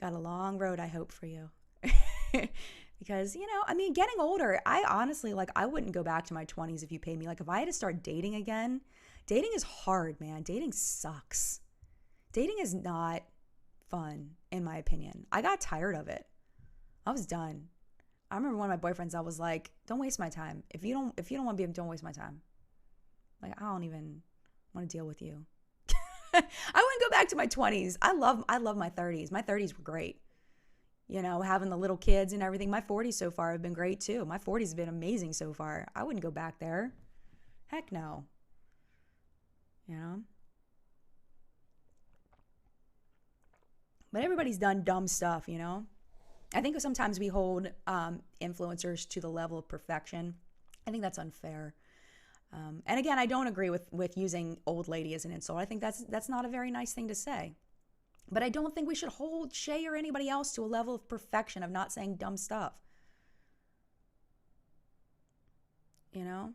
got a long road, I hope, for you. Because, you know, I mean, getting older, I honestly, like, I wouldn't go back to my 20s if you paid me. Like, if I had to start dating again, dating is hard, man. Dating sucks. Dating is not fun, in my opinion. I got tired of it. I was done. I remember one of my boyfriends, I was like, don't waste my time. If you don't want to be, don't waste my time. Like, I don't even want to deal with you. I wouldn't go back to my 20s. I love my 30s. My 30s were great. You know, having the little kids and everything. My 40s so far have been great too. My 40s have been amazing so far. I wouldn't go back there. Heck no. You know? But everybody's done dumb stuff, you know? I think sometimes we hold influencers to the level of perfection. I think that's unfair. And again, I don't agree with using old lady as an insult. I think that's not a very nice thing to say. But I don't think we should hold Shay or anybody else to a level of perfection of not saying dumb stuff. You know?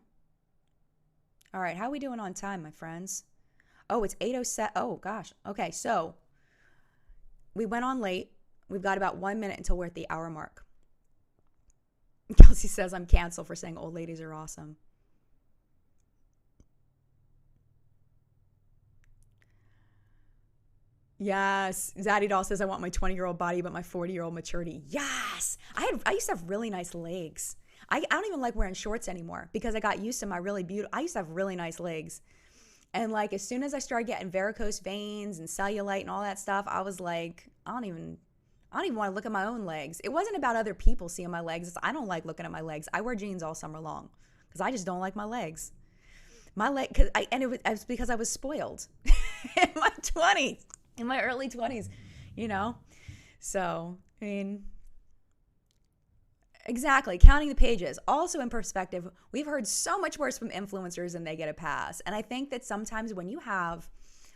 All right, how are we doing on time, my friends? Oh, it's 8:07. Oh, gosh. Okay, so we went on late. We've got about 1 minute until we're at the hour mark. Kelsey says I'm canceled for saying old ladies are awesome. Yes. Zaddy Doll says I want my 20-year-old body, but my 40-year-old maturity. Yes. I used to have really nice legs. I don't even like wearing shorts anymore because I got used to my really beautiful. I used to have really nice legs. And like, as soon as I started getting varicose veins and cellulite and all that stuff, I was like, I don't even want to look at my own legs. It wasn't about other people seeing my legs. I don't like looking at my legs. I wear jeans all summer long because I just don't like my legs. It was because I was spoiled in my 20s, in my early 20s, you know? So, I mean, exactly. Counting the pages. Also, in perspective, we've heard so much worse from influencers and they get a pass. And I think that sometimes when you have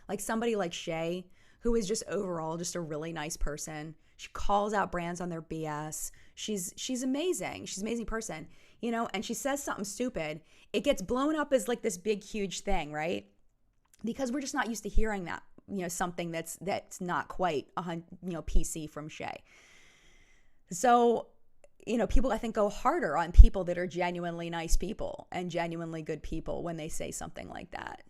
like somebody like Shay, who is just overall just a really nice person, she calls out brands on their BS. She's amazing. She's an amazing person, you know, and she says something stupid. It gets blown up as like this big, huge thing, right? Because we're just not used to hearing that, you know, something that's not quite PC from Shay. So, you know, people I think go harder on people that are genuinely nice people and genuinely good people when they say something like that.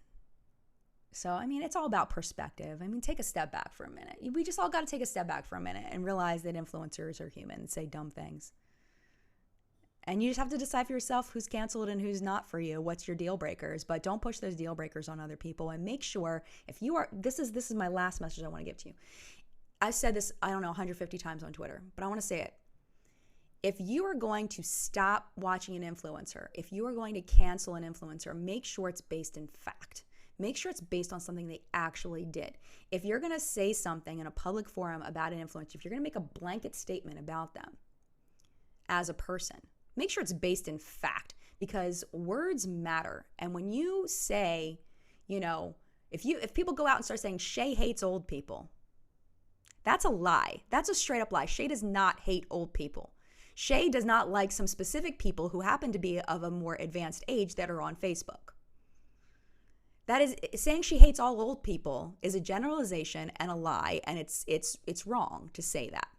So, I mean, it's all about perspective. I mean, take a step back for a minute. We just all got to take a step back for a minute and realize that influencers are human and say dumb things. And you just have to decide for yourself who's canceled and who's not for you. What's your deal breakers? But don't push those deal breakers on other people. And make sure if you are, this is my last message I want to give to you. I've said this, I don't know, 150 times on Twitter, but I want to say it. If you are going to stop watching an influencer, if you are going to cancel an influencer, make sure it's based in fact. Make sure it's based on something they actually did. If you're going to say something in a public forum about an influencer, if you're going to make a blanket statement about them as a person, make sure it's based in fact, because words matter. And when you say, you know, if people go out and start saying Shay hates old people, that's a lie. That's a straight up lie. Shay does not hate old people. Shay does not like some specific people who happen to be of a more advanced age that are on Facebook. That is, saying she hates all old people is a generalization and a lie, and it's wrong to say that.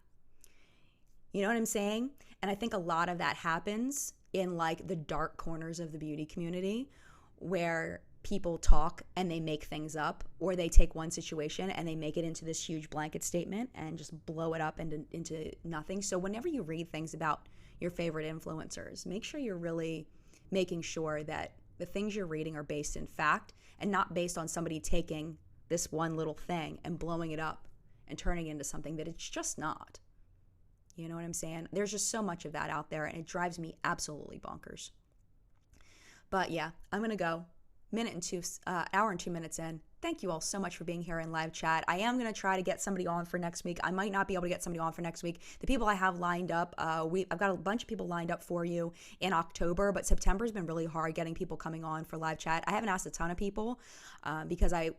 You know what I'm saying? And I think a lot of that happens in like the dark corners of the beauty community where people talk and they make things up, or they take one situation and they make it into this huge blanket statement and just blow it up into nothing. So whenever you read things about your favorite influencers, make sure you're really making sure that the things you're reading are based in fact and not based on somebody taking this one little thing and blowing it up and turning it into something that it's just not. You know what I'm saying? There's just so much of that out there, and it drives me absolutely bonkers. But yeah, I'm going to go. Hour and 2 minutes in. Thank you all so much for being here in live chat. I am going to try to get somebody on for next week. I might not be able to get somebody on for next week. The people I have lined up, I've got a bunch of people lined up for you in October, but September's been really hard getting people coming on for live chat. I haven't asked a ton of people because I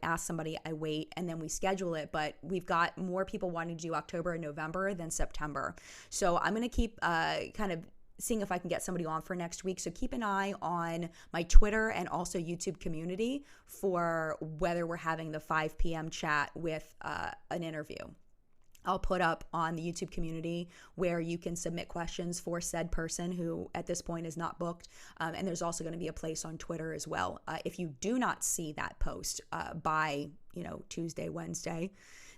ask somebody, I wait, and then we schedule it, but we've got more people wanting to do October and November than September. So I'm going to keep kind of seeing if I can get somebody on for next week. So keep an eye on my Twitter and also YouTube community for whether we're having the 5 p.m. chat with an interview. I'll put up on the YouTube community where you can submit questions for said person who at this point is not booked. And there's also going to be a place on Twitter as well. If you do not see that post by, Tuesday, Wednesday,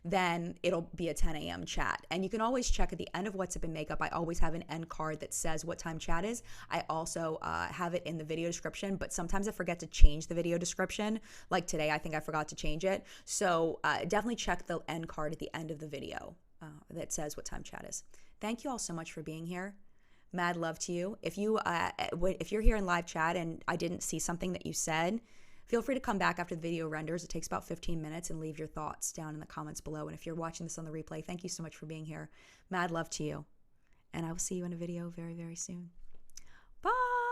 then it'll be a 10 a.m. chat. And you can always check at the end of WhatsApp and Makeup. I always have an end card that says what time chat is. I also have it in the video description, but sometimes I forget to change the video description. Like today, I think I forgot to change it. So definitely check the end card at the end of the video that says what time chat is. Thank you all so much for being here. Mad love to you. If you're here in live chat and I didn't see something that you said, feel free to come back after the video renders. It takes about 15 minutes, and leave your thoughts down in the comments below. And if you're watching this on the replay, thank you so much for being here. Mad love to you. And I will see you in a video very, very soon. Bye.